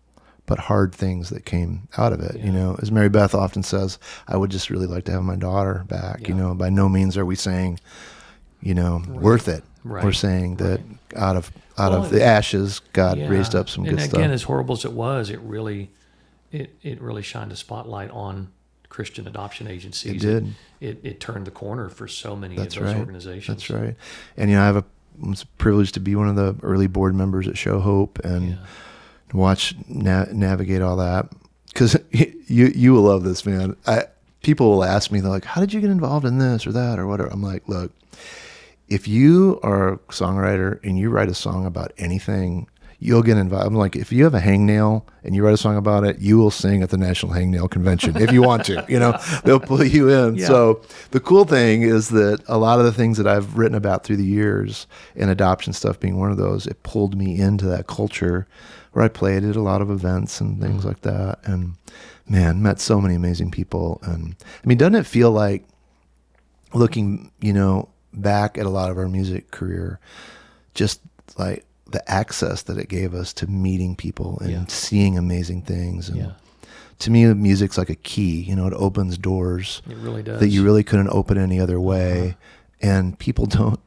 but hard things that came out of it. As Mary Beth often says, I would just really like to have my daughter back. By no means are we saying, worth it. Right. We're saying that out of the ashes, God raised up some good stuff. And again, as horrible as it was, it really shined a spotlight on Christian adoption agencies. It did. It turned the corner for so many of those organizations. That's right. And it's a privilege to be one of the early board members at Show Hope, and watch navigate all that. Because you will love this, man. People will ask me, they're like, how did you get involved in this or that or whatever? I'm like, look, if you are a songwriter and you write a song about anything, you'll get involved. I'm like, if you have a hangnail and you write a song about it, you will sing at the National Hangnail Convention if you want to. They'll pull you in. Yeah. So the cool thing is that a lot of the things that I've written about through the years, and adoption stuff being one of those, it pulled me into that culture where I played at a lot of events and things like that. And man, met so many amazing people. And I mean, doesn't it feel like, looking, back at a lot of our music career, just like the access that it gave us to meeting people and seeing amazing things. And to me, music's like a key, it opens doors. It really does. That you really couldn't open any other way. And people don't,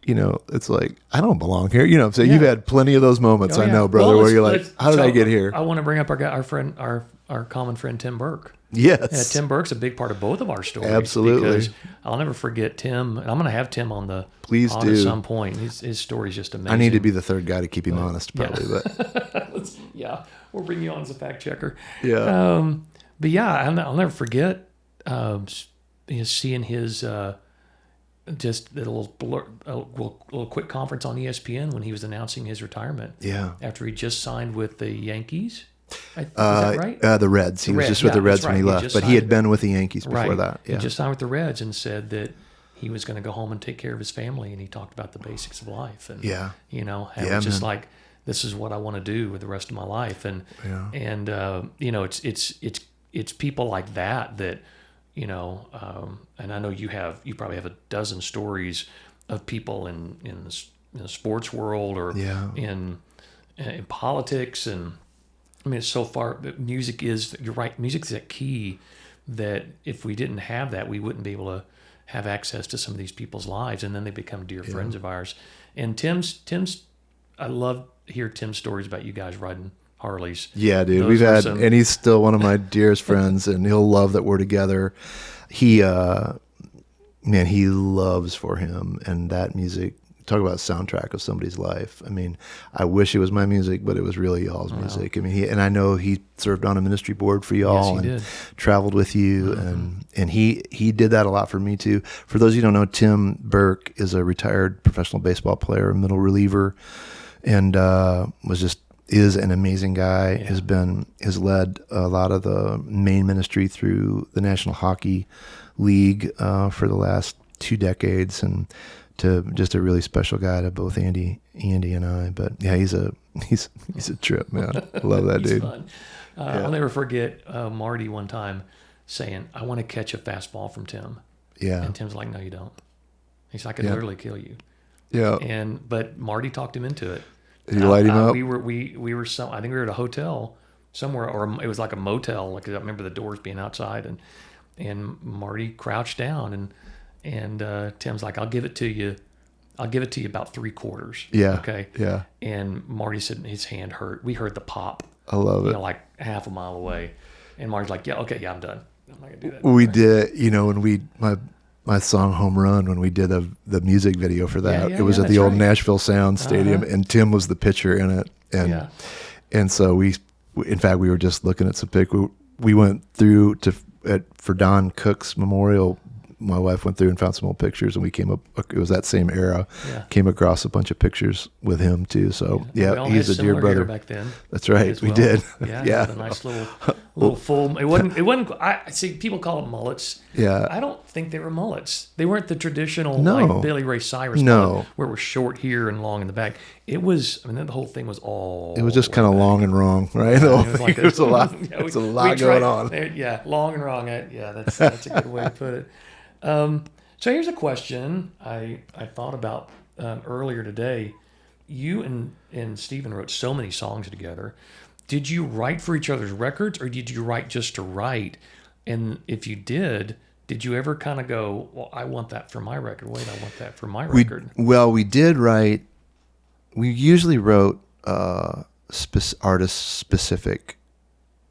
it's like, I don't belong here. So you've had plenty of those moments, I know, brother, where you're like, how did I get here? I want to bring up our friend, our common friend, Tim Burke. Yes. Yeah, Tim Burke's a big part of both of our stories. Absolutely. Because I'll never forget Tim. I'm going to have Tim on the Please do. At some point. His story's just amazing. I need to be the third guy to keep him honest, probably. But we'll bring you on as a fact checker. Yeah. But I'll never forget seeing his just a little quick conference on ESPN when he was announcing his retirement. Yeah. After he just signed with the Yankees. Is that right? The Reds. He was just with the Reds when he left, but he had been with the Yankees before that. Yeah. He just signed with the Reds and said that he was going to go home and take care of his family, and he talked about the basics of life. And it was just like, this is what I want to do with the rest of my life. And it's people like that and I know you probably have a dozen stories of people in the sports world or in politics. And I mean, it's so far. Music is, you're right. Music is that key that if we didn't have that, we wouldn't be able to have access to some of these people's lives, and then they become dear friends of ours. And Tim's, I love hear Tim's stories about you guys riding Harleys. Yeah, dude, and he's still one of my dearest friends, and he'll love that we're together. He, man, he loves For Him, and that music. Talk about soundtrack of somebody's life. I mean, I wish it was my music, but it was really y'all's music. I mean, I know he served on a ministry board for y'all and traveled with you, and he did that a lot for me too. For those of you who don't know, Tim Burke is a retired professional baseball player, middle reliever, and is an amazing guy. Has led a lot of the main ministry through the National Hockey League for the last 2 decades, and to just a really special guy to both Andy and I. But yeah, he's a trip, man. I love that dude. Fun. I'll never forget Marty one time saying, "I want to catch a fastball from Tim." Yeah. And Tim's like, "No, you don't." He's like, "I could literally kill you." Yeah. But Marty talked him into it. Did you light him up? We were I think we were at a hotel somewhere, or it was like a motel. Like I remember the doors being outside, and Marty crouched down and Tim's like, "I'll give it to you. I'll give it to you about 3/4." Yeah. Okay. Yeah. And Marty said his hand hurt. We heard the pop. I love it. Like half a mile away. And Marty's like, "Yeah, okay, yeah, I'm done. I'm not gonna do that." We did, when my song Home Run, when we did the music video for that, it was at the old Nashville Sound Stadium, and Tim was the pitcher in it. And so we were just looking at some pic. We went through for Don Cook's memorial. My wife went through and found some old pictures, and we came up. It was that same era. Yeah. Came across a bunch of pictures with him too. So he's a dear brother. Back then. That's right. We did. Yeah. A nice little full. It wasn't. I see people call them mullets. Yeah. I don't think they were mullets. They weren't the traditional like Billy Ray Cyrus mullet, where it was short here and long in the back. It was. I mean, the whole thing was all. It was just kind of long and wrong, right? It was a lot. It's a lot going on. Yeah, long and wrong. That's a good way to put it. So here's a question I thought about earlier today. You and Stephen wrote so many songs together. Did you write for each other's records, or did you write just to write? And if you did you ever kind of go, "Well, I want that for my record. Wait, I want that for my record"? We did write. We usually wrote artist specific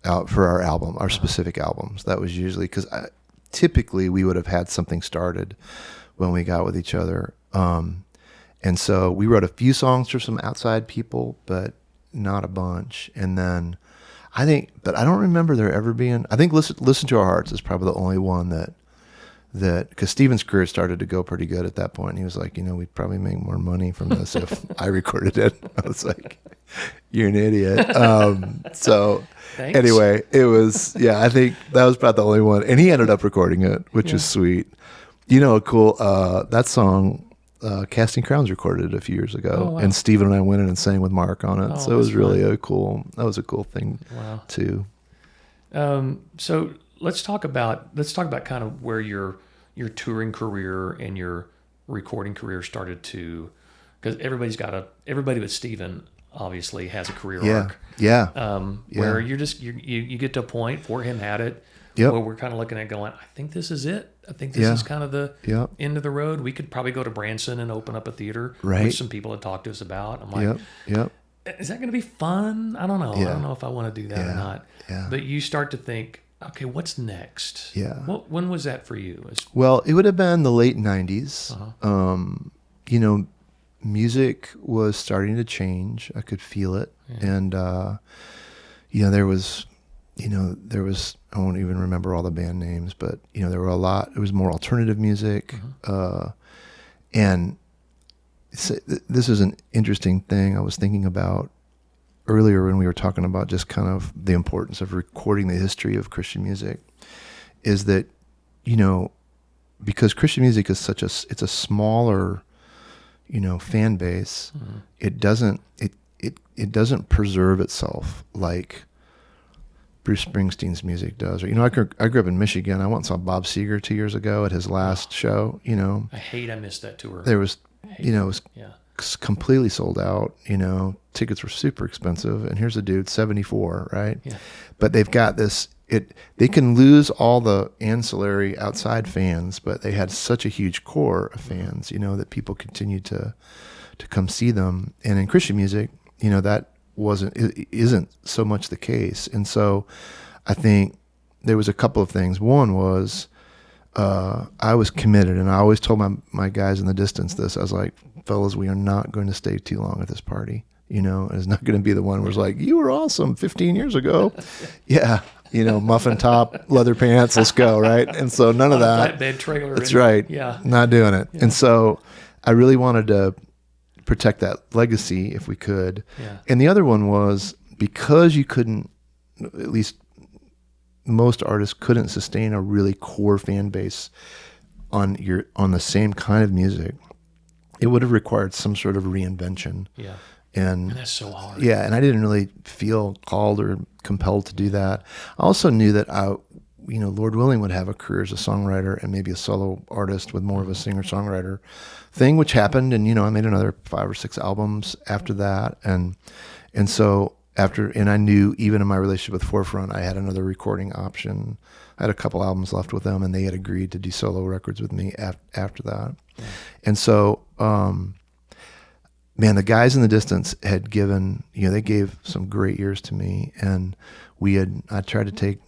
out for our album, our specific albums. That was usually because typically we would have had something started when we got with each other. And so we wrote a few songs for some outside people, but not a bunch. And then I don't remember there ever being, I think Listen to Our Hearts is probably the only one that because Stephen's career started to go pretty good at that point. And he was like, we'd probably make more money from this if I recorded it. I was like, you're an idiot. So Thanks. Anyway, it was, I think that was about the only one. And he ended up recording it, which is sweet. Cool, that song, Casting Crowns recorded it a few years ago. Oh, wow. And Stephen and I went in and sang with Mark on it. Oh, so it was really a cool thing too. So let's talk about kind of where your touring career and your recording career started to, because everybody with Stephen obviously has a career arc. Where you get to a point, For Him had it, where we're kind of looking at going, I think this is it. I think this is kind of the end of the road. We could probably go to Branson and open up a theater, which some people had talked to us about. I'm like, is that going to be fun? I don't know. I don't know if I want to do that or not. Yeah. But you start to think, okay, what's next? Yeah. When was that for you? Well, it would have been the late 90s. Uh-huh. Music was starting to change. I could feel it. Yeah. And, there was, I won't even remember all the band names, but, there were a lot. It was more alternative music. Uh-huh. And this is an interesting thing I was thinking about earlier when we were talking about just kind of the importance of recording the history of Christian music, is that, because Christian music is it's a smaller, fan base, mm-hmm. it doesn't preserve itself like Bruce Springsteen's music does. Or, I grew up in Michigan. I went and saw Bob Seger 2 years ago at his last show, I missed that tour. There was, completely sold out. Tickets were super expensive, and here's a dude 74, right? Yeah. But they've got this. They can lose all the ancillary outside fans, but they had such a huge core of fans, that people continued to come see them. And in Christian music, that isn't so much the case. And so I think there was a couple of things. One was I was committed, and I always told my guys in the distance this. I was like, fellas, we are not going to stay too long at this party. It's not going to be the one where it's like, you were awesome 15 years ago. Yeah. Muffin top, leather pants, let's go, right? And so none of that. Flatbed trailer. That's right. Yeah. Not doing it. Yeah. And so I really wanted to protect that legacy if we could. Yeah. And the other one was because you couldn't, at least most artists couldn't sustain a really core fan base on the same kind of music. It would have required some sort of reinvention. Yeah. And that's so hard. Yeah, and I didn't really feel called or compelled to do that. I also knew that Lord willing, would have a career as a songwriter and maybe a solo artist with more of a singer-songwriter thing, which happened. And, I made another 5 or 6 albums after that. And so and I knew even in my relationship with Forefront, I had another recording option. I had a couple albums left with them, and they had agreed to do solo records with me after that. Yeah. And so, man, the guys in the distance had given, they gave some great years to me, and I tried to take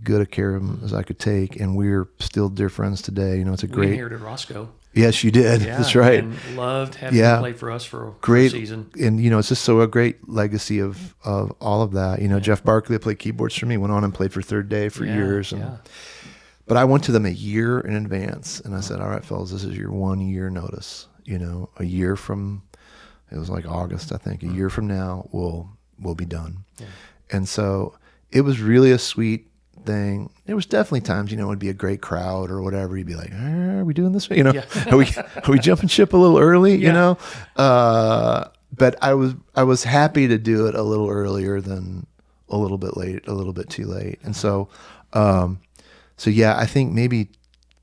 good a care of them as I could take, and we're still dear friends today. It's a great. We inherited Roscoe. Yes, you did. Yeah, that's right. And loved having him play for us for a season. And it's just a great legacy of all of that. Geoff Barkley, that played keyboards for me, went on and played for Third Day for years. But I went to them a year in advance, and I said, all right, fellas, this is your 1 year notice. A year from, it was like August, I think. A year from now, we'll be done. Yeah. And so it was really a sweet thing. There was definitely times, it would be a great crowd or whatever. You'd be like, are we doing this? Are we jumping ship a little early? But I was happy to do it a little earlier than a little bit late, a little bit too late. And so, I think maybe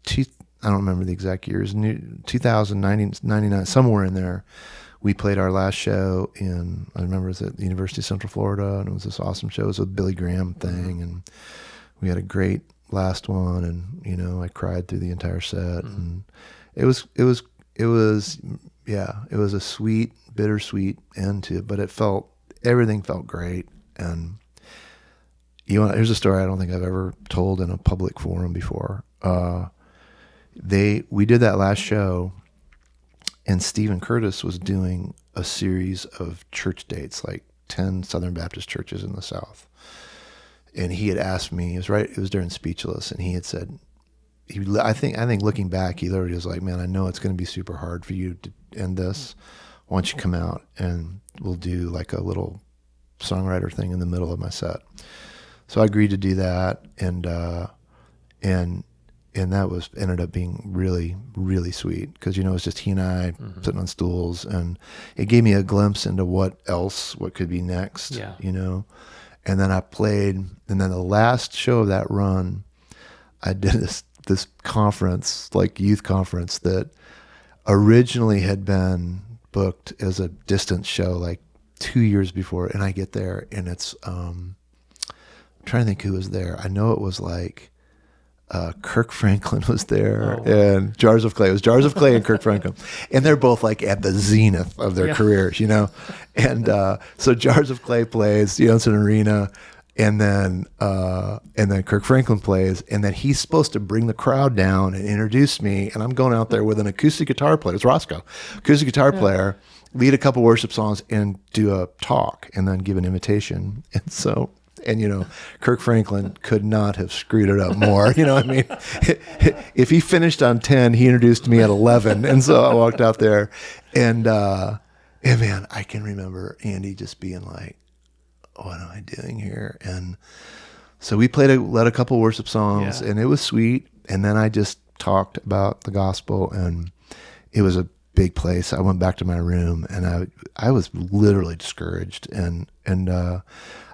I don't remember the exact years, 2000, 99, somewhere in there. We played our last show I remember it was at the University of Central Florida, and it was this awesome show. It was a Billy Graham thing, and we had a great last one, and I cried through the entire set, and it was a sweet, bittersweet end to it, but everything felt great. And here's a story I don't think I've ever told in a public forum before. We did that last show, and Stephen Curtis was doing a series of church dates, like 10 Southern Baptist churches in the South. And he had asked me, it was during Speechless, and he had said, I think looking back, he literally was like, man, I know it's going to be super hard for you to end this. Why don't you come out and we'll do like a little songwriter thing in the middle of my set. So I agreed to do that, and that ended up being really, really sweet, because it was just he and I sitting on stools, and it gave me a glimpse into what could be next. Yeah. And then I played, and then the last show of that run, I did this conference, like youth conference, that originally had been booked as a distance show like 2 years before, and I get there, and it's I'm trying to think who was there. I know it was like Kirk Franklin was there, and Jars of Clay. It was Jars of Clay and Kirk Franklin, and they're both like at the zenith of their careers, And so Jars of Clay plays, it's an arena, and then Kirk Franklin plays, and then he's supposed to bring the crowd down and introduce me, and I'm going out there with an acoustic guitar player. It's Roscoe, acoustic guitar player, lead a couple worship songs, and do a talk, and then give an invitation, and so. And, Kirk Franklin could not have screwed it up more. If he finished on 10, he introduced me at 11. And so I walked out there, and man, I can remember Andy just being like, what am I doing here? And so we led a couple worship songs, and it was sweet. And then I just talked about the gospel, and it was a big place. I went back to my room, and I was literally discouraged. And I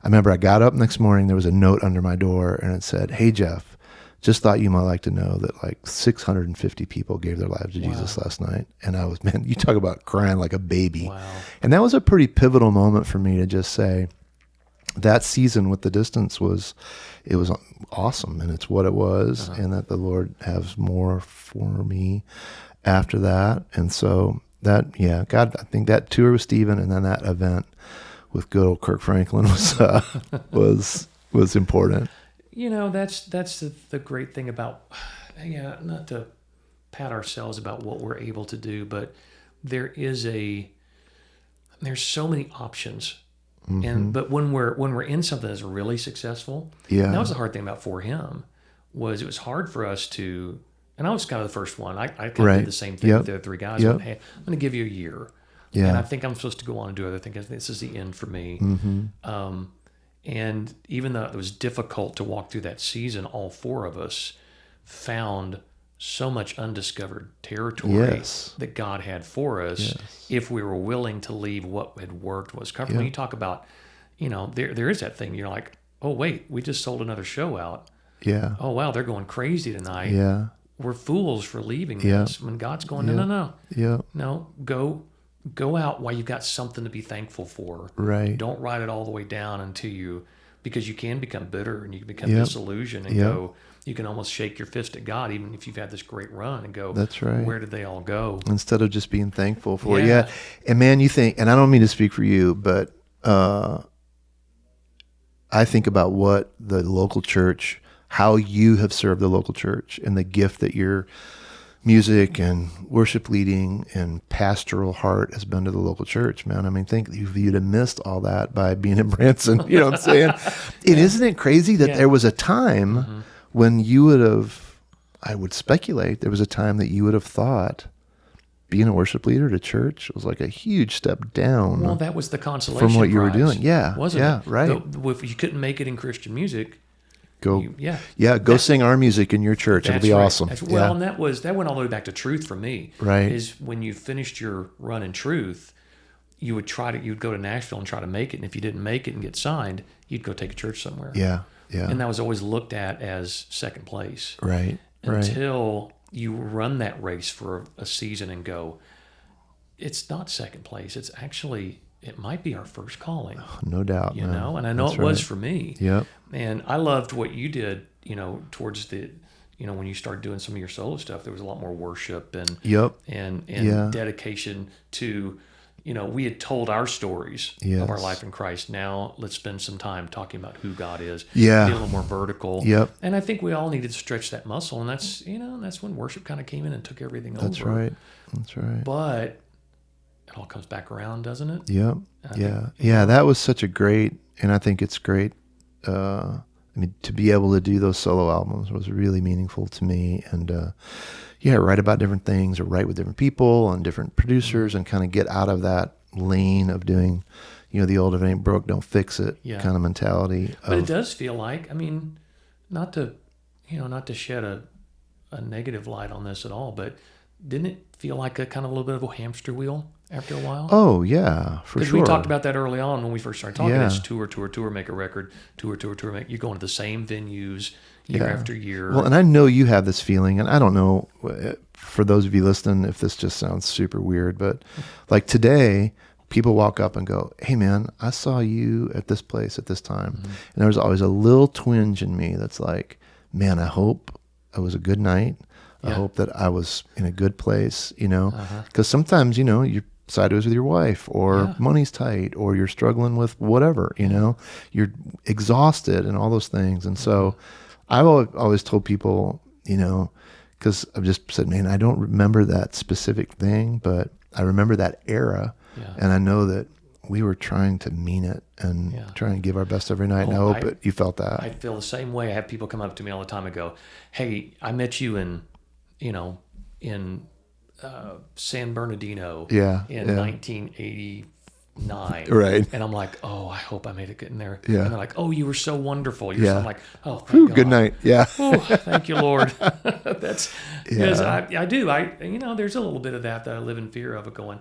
remember I got up next morning, there was a note under my door, and it said, hey, Geoff, just thought you might like to know that like 650 people gave their lives to Jesus last night. And I was, man, you talk about crying like a baby. Wow. And that was a pretty pivotal moment for me to just say that season with the distance was awesome, and it's what it was, and that the Lord has more for me after that. And so that, yeah, God, I think that tour with Stephen and then that event with good old Kirk Franklin was important. You know, that's the great thing about, yeah, not to pat ourselves about what we're able to do, but there's so many options. But when we're in something that's really successful, that was the hard thing about For Him, was it was hard for us to, and I was kind of the first one. I kind of did the same thing with the other three guys. I went, hey, I'm going to give you a year. Yeah. And I think I'm supposed to go on and do other things. This is the end for me. And even though it was difficult to walk through that season, all four of us found so much undiscovered territory that God had for us if we were willing to leave what had worked, was comfortable. When you talk about, you know, there is that thing. You're like, oh, wait, we just sold another show out. Yeah. Oh, wow, they're going crazy tonight. Yeah. We're fools for leaving this. When God's going, no. Yeah. No, go out while you've got something to be thankful for. Right. Don't ride it all the way down because you can become bitter and you can become disillusioned and go, you can almost shake your fist at God, even if you've had this great run, and go, that's right. Where did they all go? Instead of just being thankful for it. Yeah. And man, you think, and I don't mean to speak for you, but I think about what the local church, how you have served the local church, and the gift that your music and worship leading and pastoral heart has been to the local church, man. I mean, think if you'd have missed all that by being in Branson, you know what I'm saying? Isn't it crazy that there was a time when you would have, I would speculate, there was a time that you would have thought being a worship leader at a church was like a huge step down. Well, that was the consolation from what you were prize, doing. Yeah. Wasn't it? Right. If you couldn't make it in Christian music, go sing our music in your church. It'll be awesome. And that went all the way back to Truth for me. Right. Is when you finished your run in Truth, you'd go to Nashville and try to make it. And if you didn't make it and get signed, you'd go take a church somewhere. Yeah. Yeah. And that was always looked at as second place. Right. Until you run that race for a season and go, it's not second place. It's actually, it might be our first calling. No doubt. You know, and I know it was for me. Yep. And I loved what you did, you know, towards the, you know, when you started doing some of your solo stuff, there was a lot more worship and dedication to, you know, we had told our stories of our life in Christ. Now let's spend some time talking about who God is. Yeah. Be a little more vertical. Yep. And I think we all needed to stretch that muscle. And that's, you know, that's when worship kind of came in and took everything over. That's right. That's right. But it all comes back around, doesn't it? Yep. Yeah. That was such a great, and I think it's great. I mean, to be able to do those solo albums was really meaningful to me. And, write about different things or write with different people and different producers and kind of get out of that lane of doing, you know, the old if it ain't broke, don't fix it kind of mentality. But it does feel like, I mean, not to shed a negative light on this at all, but didn't it feel like a kind of a little bit of a hamster wheel after a while? Oh, yeah, for sure. Because we talked about that early on when we first started talking. It's tour, make a record, tour, you're going to the same venues year after year. Well, and I know you have this feeling, and I don't know, for those of you listening, if this just sounds super weird, but like today, people walk up and go, hey man, I saw you at this place at this time. Mm-hmm. And there's always a little twinge in me that's like, man, I hope it was a good night. I hope that I was in a good place, you know, because sometimes, you know, you're sideways with your wife or money's tight or you're struggling with whatever, you know, you're exhausted and all those things. And so I've always told people, you know, because I've just said, man, I don't remember that specific thing, but I remember that era. Yeah. And I know that we were trying to mean it and trying to give our best every night. And I hope you felt that. I feel the same way. I have people come up to me all the time and go, hey, I met you in San Bernardino in 1989. Right. And I'm like, oh, I hope I made it good in there. Yeah. And they're like, oh, you were so wonderful. I'm like, oh, thank God. Good night. Yeah. Oh, thank you, Lord. That's because I do. There's a little bit of that I live in fear of going,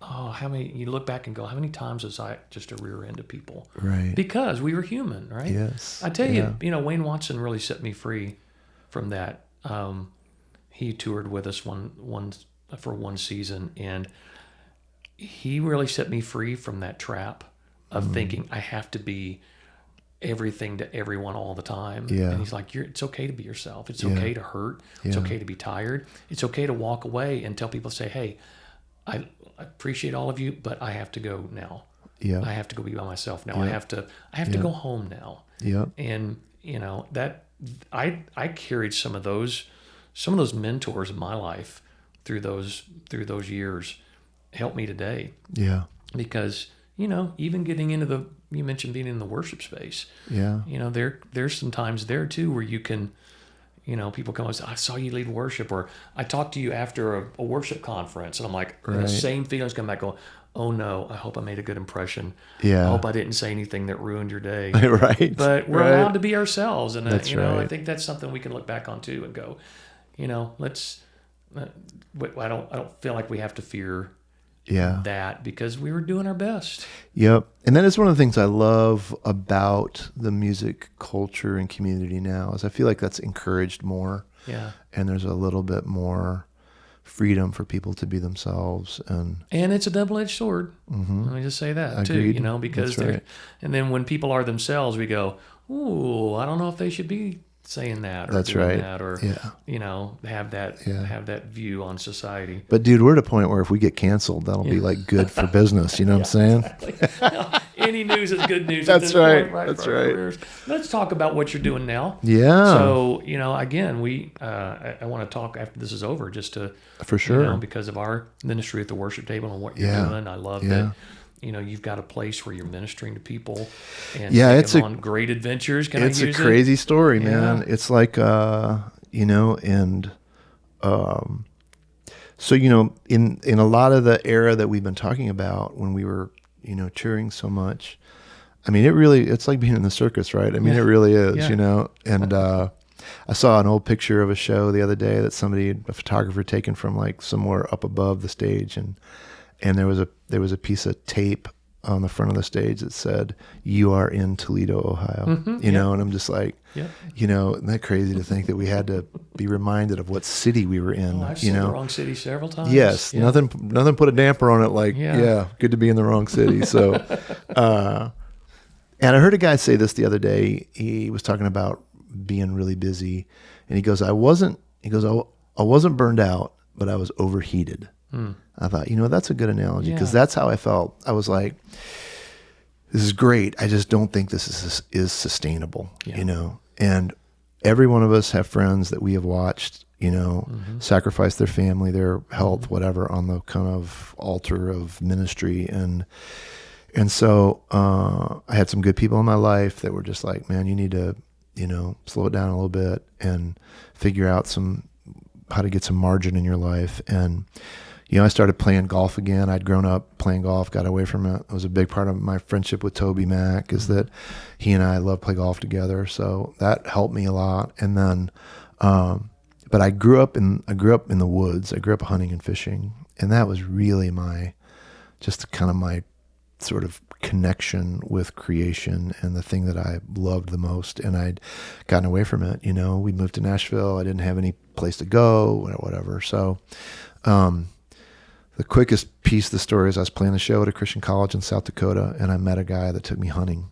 oh, you look back and go, how many times was I just a rear end of people? Right. Because we were human, right? Yes. I tell you, Wayne Watson really set me free from that. He toured with us for one season, and he really set me free from that trap of thinking I have to be everything to everyone all the time. Yeah. And he's like, it's okay to be yourself. It's okay to hurt. It's Yeah. okay to be tired. It's okay to walk away and tell people, say, hey, I appreciate all of you, but I have to go now. Yeah. I have to go be by myself now. Yeah. I have to go home now. Yeah. And that I carried some of those mentors in my life through those years helped me today. Yeah. Because, even getting into you mentioned being in the worship space. Yeah. There's some times there too where you can, people come and say, I saw you lead worship, or I talked to you after a worship conference, and I'm like, and the same feelings come back going, oh no, I hope I made a good impression. Yeah. I hope I didn't say anything that ruined your day. Right. But we're allowed to be ourselves. And, That's I right. think that's something we can look back on too and go, let's, I don't feel like we have to fear that, because we were doing our best. Yep. And that is one of the things I love about the music culture and community now, is I feel like that's encouraged more. Yeah. And there's a little bit more freedom for people to be themselves. And it's a double-edged sword. Let me just say that Agreed. too, because That's right. And then when people are themselves, we go, ooh, I don't know if they should be saying that or That's doing right. that, or have that view on society. But dude, we're at a point where if we get canceled, that'll be like good for business. You know what I'm saying? Exactly. Any news is good news. That's at this right. point, That's for our right. careers. Let's talk about what you're doing now. Yeah. So, again, I want to talk after this is over, just to, For sure. because of our ministry at the worship table and what you're doing. I love that. You've got a place where you're ministering to people and taking on great adventures. It's a crazy story, man. It's like, so, in a lot of the era that we've been talking about when we were, touring so much, I mean, it's like being in the circus, right? I mean, it really is, and, I saw an old picture of a show the other day that a photographer taken from like somewhere up above the stage, and there was a piece of tape on the front of the stage that said, "You are in Toledo, Ohio." And I'm just like, isn't that crazy to think that we had to be reminded of what city we were in? I've seen the wrong city several times. Yes, nothing put a damper on it. Like, good to be in the wrong city. So, and I heard a guy say this the other day. He was talking about being really busy, and he goes, I wasn't burned out, but I was overheated. I thought, that's a good analogy, because that's how I felt. I was like, this is great. I just don't think this is sustainable, and every one of us have friends that we have watched, sacrifice their family, their health, whatever, on the kind of altar of ministry. And so, I had some good people in my life that were just like, man, you need to, slow it down a little bit and figure out how to get some margin in your life. And, I started playing golf again. I'd grown up playing golf, got away from it. It was a big part of my friendship with Toby Mack, is that he and I love play golf together. So that helped me a lot. And then, but I grew up in the woods. I grew up hunting and fishing. And that was really my sort of connection with creation and the thing that I loved the most. And I'd gotten away from it. We moved to Nashville. I didn't have any place to go, whatever. So, the quickest piece of the story is I was playing the show at a Christian college in South Dakota, and I met a guy that took me hunting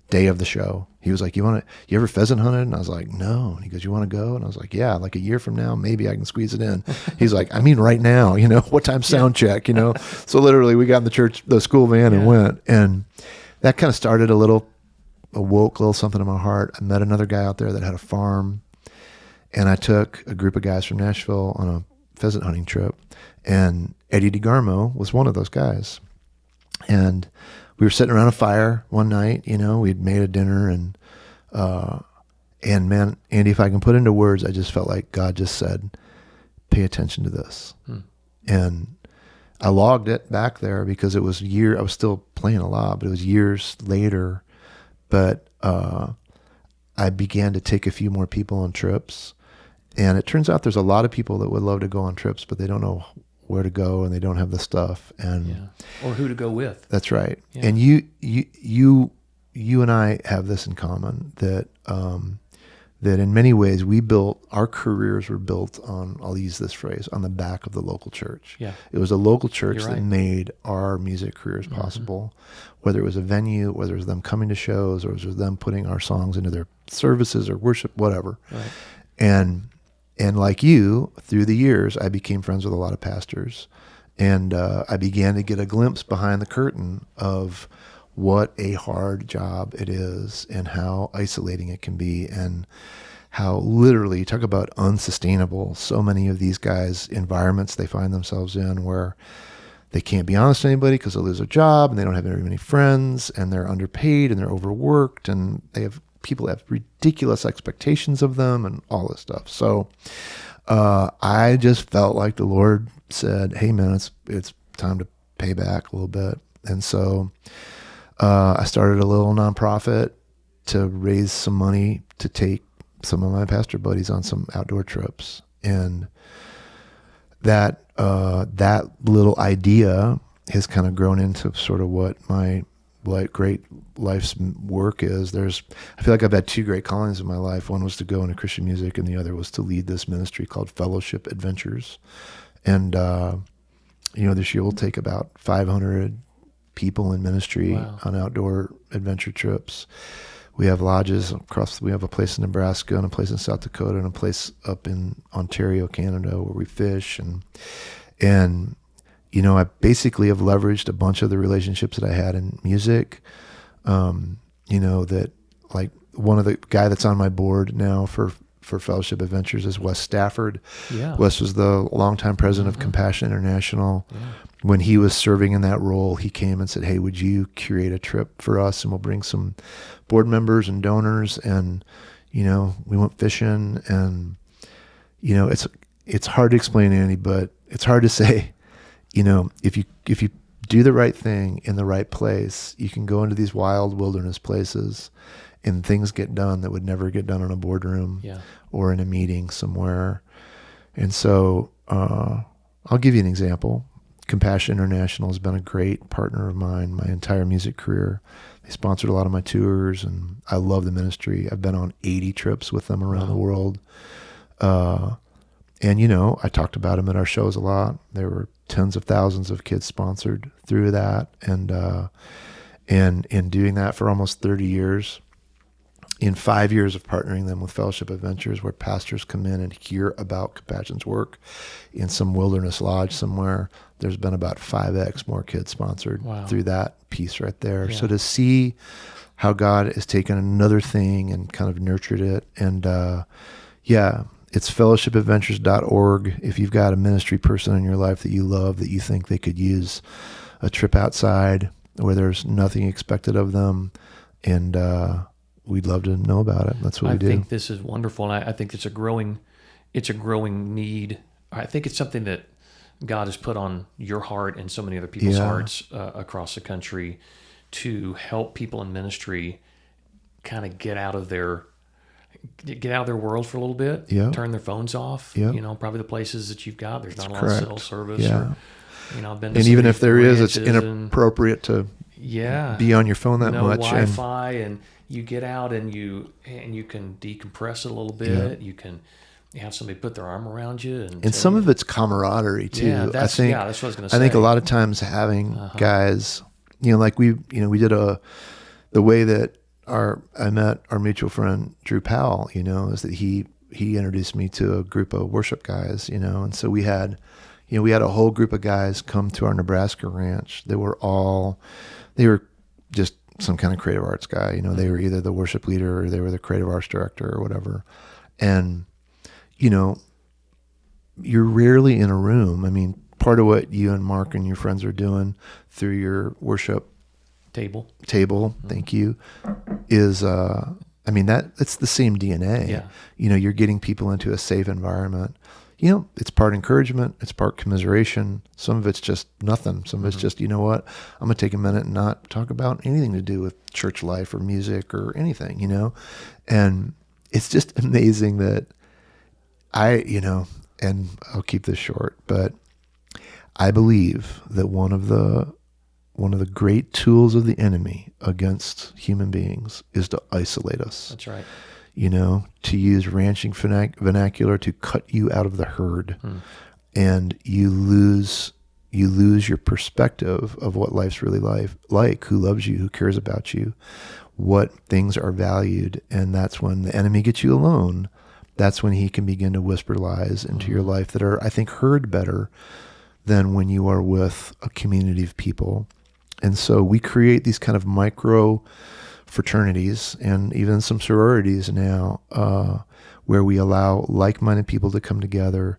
day of the show. He was like, you ever pheasant hunted? And I was like, no. And he goes, you want to go? And I was like, yeah, like a year from now, maybe I can squeeze it in. He's like, I mean, right now, what time sound check, So literally we got in the school van and went, and that kind of started awoke a little something in my heart. I met another guy out there that had a farm, and I took a group of guys from Nashville on a pheasant hunting trip, and Eddie DeGarmo was one of those guys. And we were sitting around a fire one night, we'd made a dinner, and man, Andy, if I can put into words, I just felt like God just said, pay attention to this. And I logged it back there because it was I was still playing a lot, but it was years later. But I began to take a few more people on trips. And it turns out there's a lot of people that would love to go on trips, but they don't know where to go, and they don't have the stuff, or who to go with. That's right. Yeah. And you and I have this in common, that that in many ways our careers were built on, I'll use this phrase, on the back of the local church. Yeah. It was a local church You're that right. made our music careers possible, whether it was a venue, whether it was them coming to shows, or it was them putting our songs into their services or worship, whatever. Right. And like you, through the years, I became friends with a lot of pastors, and I began to get a glimpse behind the curtain of what a hard job it is and how isolating it can be, and how literally, talk about unsustainable, so many of these guys' environments they find themselves in where they can't be honest to anybody because they'll lose their job, and they don't have very many friends, and they're underpaid, and they're overworked, and people have ridiculous expectations of them and all this stuff. So I just felt like the Lord said, hey man, it's time to pay back a little bit. And so I started a little nonprofit to raise some money to take some of my pastor buddies on some outdoor trips. And that little idea has kind of grown into sort of what my great life's work is. I feel like I've had two great callings in my life. One was to go into Christian music, and the other was to lead this ministry called Fellowship Adventures. And, this year we'll take about 500 people in ministry on outdoor adventure trips. We have lodges we have a place in Nebraska and a place in South Dakota and a place up in Ontario, Canada, where we fish. And I basically have leveraged a bunch of the relationships that I had in music. That like one of the guy that's on my board now for Fellowship Adventures is Wes Stafford. Yeah. Wes was the longtime president of Compassion International. Yeah. When he was serving in that role, he came and said, hey, would you curate a trip for us? And we'll bring some board members and donors. And, we went fishing, and, it's hard to explain, Andy, but it's hard to say, if you do the right thing in the right place, you can go into these wild wilderness places and things get done that would never get done in a boardroom or in a meeting somewhere. And so I'll give you an example. Compassion International has been a great partner of mine my entire music career. They sponsored a lot of my tours, and I love the ministry. I've been on 80 trips with them around the world. And, I talked about them at our shows a lot. There were tens of thousands of kids sponsored through that. And in doing that for almost 30 years, in 5 years of partnering them with Fellowship Adventures, where pastors come in and hear about Compassion's work in some wilderness lodge somewhere, there's been about 5x more kids sponsored through that piece right there. Yeah. So to see how God has taken another thing and kind of nurtured it. And it's fellowshipadventures.org. If you've got a ministry person in your life that you love, that you think they could use a trip outside where there's nothing expected of them, and we'd love to know about it. That's what we do. I think this is wonderful, and I think it's a growing need. I think it's something that God has put on your heart and so many other people's hearts across the country to help people in ministry kind of get out of their world for a little bit, turn their phones off. Probably the places that you've got, there's not a lot of cell service. Or, I've been to, and even if there is, it's inappropriate to be on your phone that much. Wi-Fi, and you get out and you can decompress it a little bit. You can have somebody put their arm around you, and some of it's camaraderie too. Yeah, that's what I was going to say. I think a lot of times having guys, like we did the way that I met our mutual friend Drew Powell, is that he introduced me to a group of worship guys, and so we had a whole group of guys come to our Nebraska ranch. They were just some kind of creative arts guy, they were either the worship leader or they were the creative arts director or whatever. And, you're rarely in a room. I mean, part of what you and Mark and your friends are doing through your worship table, thank you, is it's the same DNA. You're getting people into a safe environment. It's part encouragement, it's part commiseration. Some of it's just nothing. Some of it's just, I'm going to take a minute and not talk about anything to do with church life or music or anything, and it's just amazing that and I'll keep this short, but I believe that one of the great tools of the enemy against human beings is to isolate us. That's right. to use ranching vernacular, to cut you out of the herd. And you lose your perspective of what life's really like, who loves you, who cares about you, what things are valued. And that's when the enemy gets you alone. That's when he can begin to whisper lies into your life that are, I think, heard better than when you are with a community of people. And so we create these kind of micro fraternities and even some sororities now, where we allow like-minded people to come together,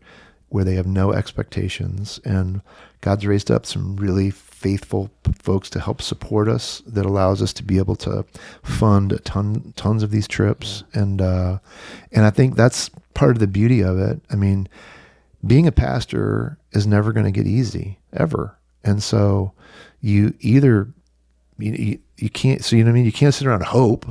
where they have no expectations. And God's raised up some really faithful folks to help support us, that allows us to be able to fund tons of these trips. And I think that's part of the beauty of it. I mean, being a pastor is never going to get easy, ever. And so you either, you can't, so, you can't sit around and hope,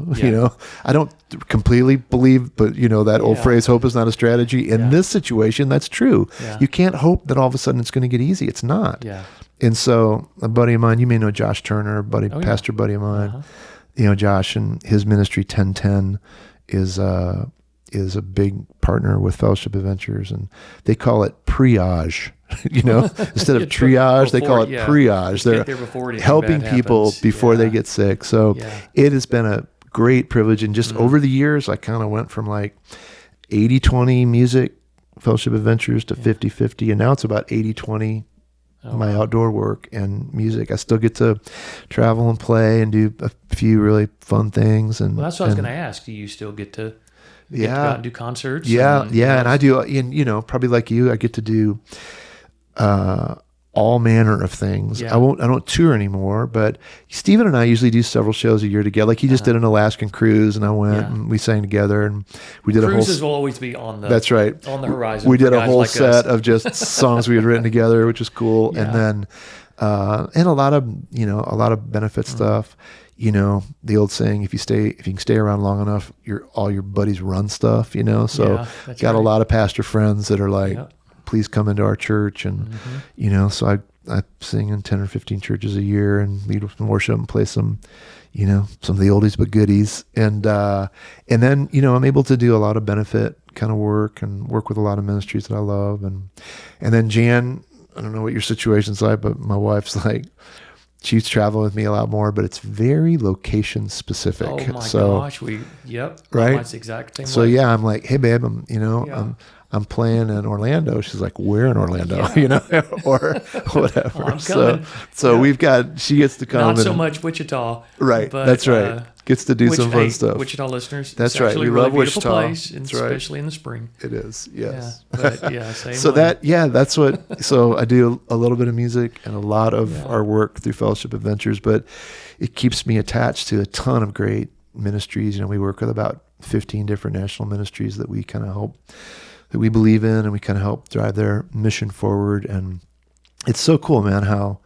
I don't completely believe, but that old phrase, hope is not a strategy. In this situation, that's true. You can't hope that all of a sudden it's going to get easy. It's not. And so a buddy of mine, you may know Josh Turner, pastor buddy of mine, Josh and his ministry 1010 is a big partner with Fellowship Adventures, and they call it triage. Instead of triage, they call it triage. They're helping people before they get sick. So it has been a great privilege. And just over the years, I kind of went from like 80-20 music, Fellowship Adventures, to 50-50. And now it's about 80-20 my outdoor work and music. I still get to travel and play and do a few really fun things. And that's what I was going to ask. Do you still get to go out and do concerts? And I do, probably like you, I get to do all manner of things. I don't tour anymore, but Stephen and I usually do several shows a year together. Like he just did an Alaskan cruise, and I went and we sang together, and we did Cruises will always be on the that's right on the horizon. We did a whole set of just songs we had written together, which was cool. And then and a lot of benefit stuff. The old saying, if you can stay around long enough, all your buddies run stuff. So got a lot of pastor friends that are like, please come into our church. And, so I sing in 10 or 15 churches a year and lead and worship and play some of the oldies but goodies. And then, I'm able to do a lot of benefit kind of work and work with a lot of ministries that I love. And then Jan, I don't know what your situation's like, but my wife's like, she's traveling with me a lot more, but it's very location specific. Oh my gosh. Right. That's the exact same so way. I'm like, hey babe, I'm playing in Orlando. She's like, where in Orlando? Or whatever. Well, I'm coming. So she gets to come. Not so much Wichita. Right. But, that's right. Gets to do some fun stuff. Wichita listeners. That's right. We really love beautiful Wichita. Place, especially in the spring. It is. Yes. Yeah. But same so way. that's what, so I do a little bit of music and a lot of our work through Fellowship Adventures, but it keeps me attached to a ton of great ministries. We work with about 15 different national ministries that we kind of help, that we believe in, and we kind of help drive their mission forward. And it's so cool, man, how,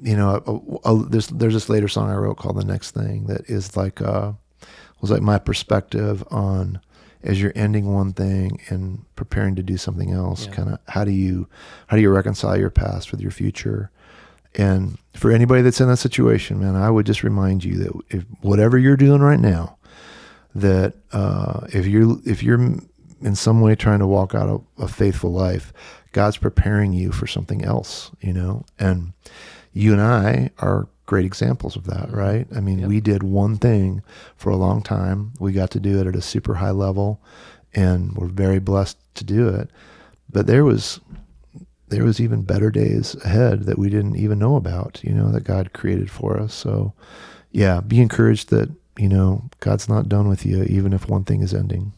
there's this later song I wrote called The Next Thing that is like, was like my perspective on, as you're ending one thing and preparing to do something else, kind of how do you reconcile your past with your future? And for anybody that's in that situation, man, I would just remind you that if whatever you're doing right now, that if you're in some way trying to walk out a faithful life, God's preparing you for something else, and you and I are great examples of that, right? I mean, we did one thing for a long time. We got to do it at a super high level, and we're very blessed to do it. But there was even better days ahead that we didn't even know about, that God created for us. So be encouraged that, God's not done with you, even if one thing is ending.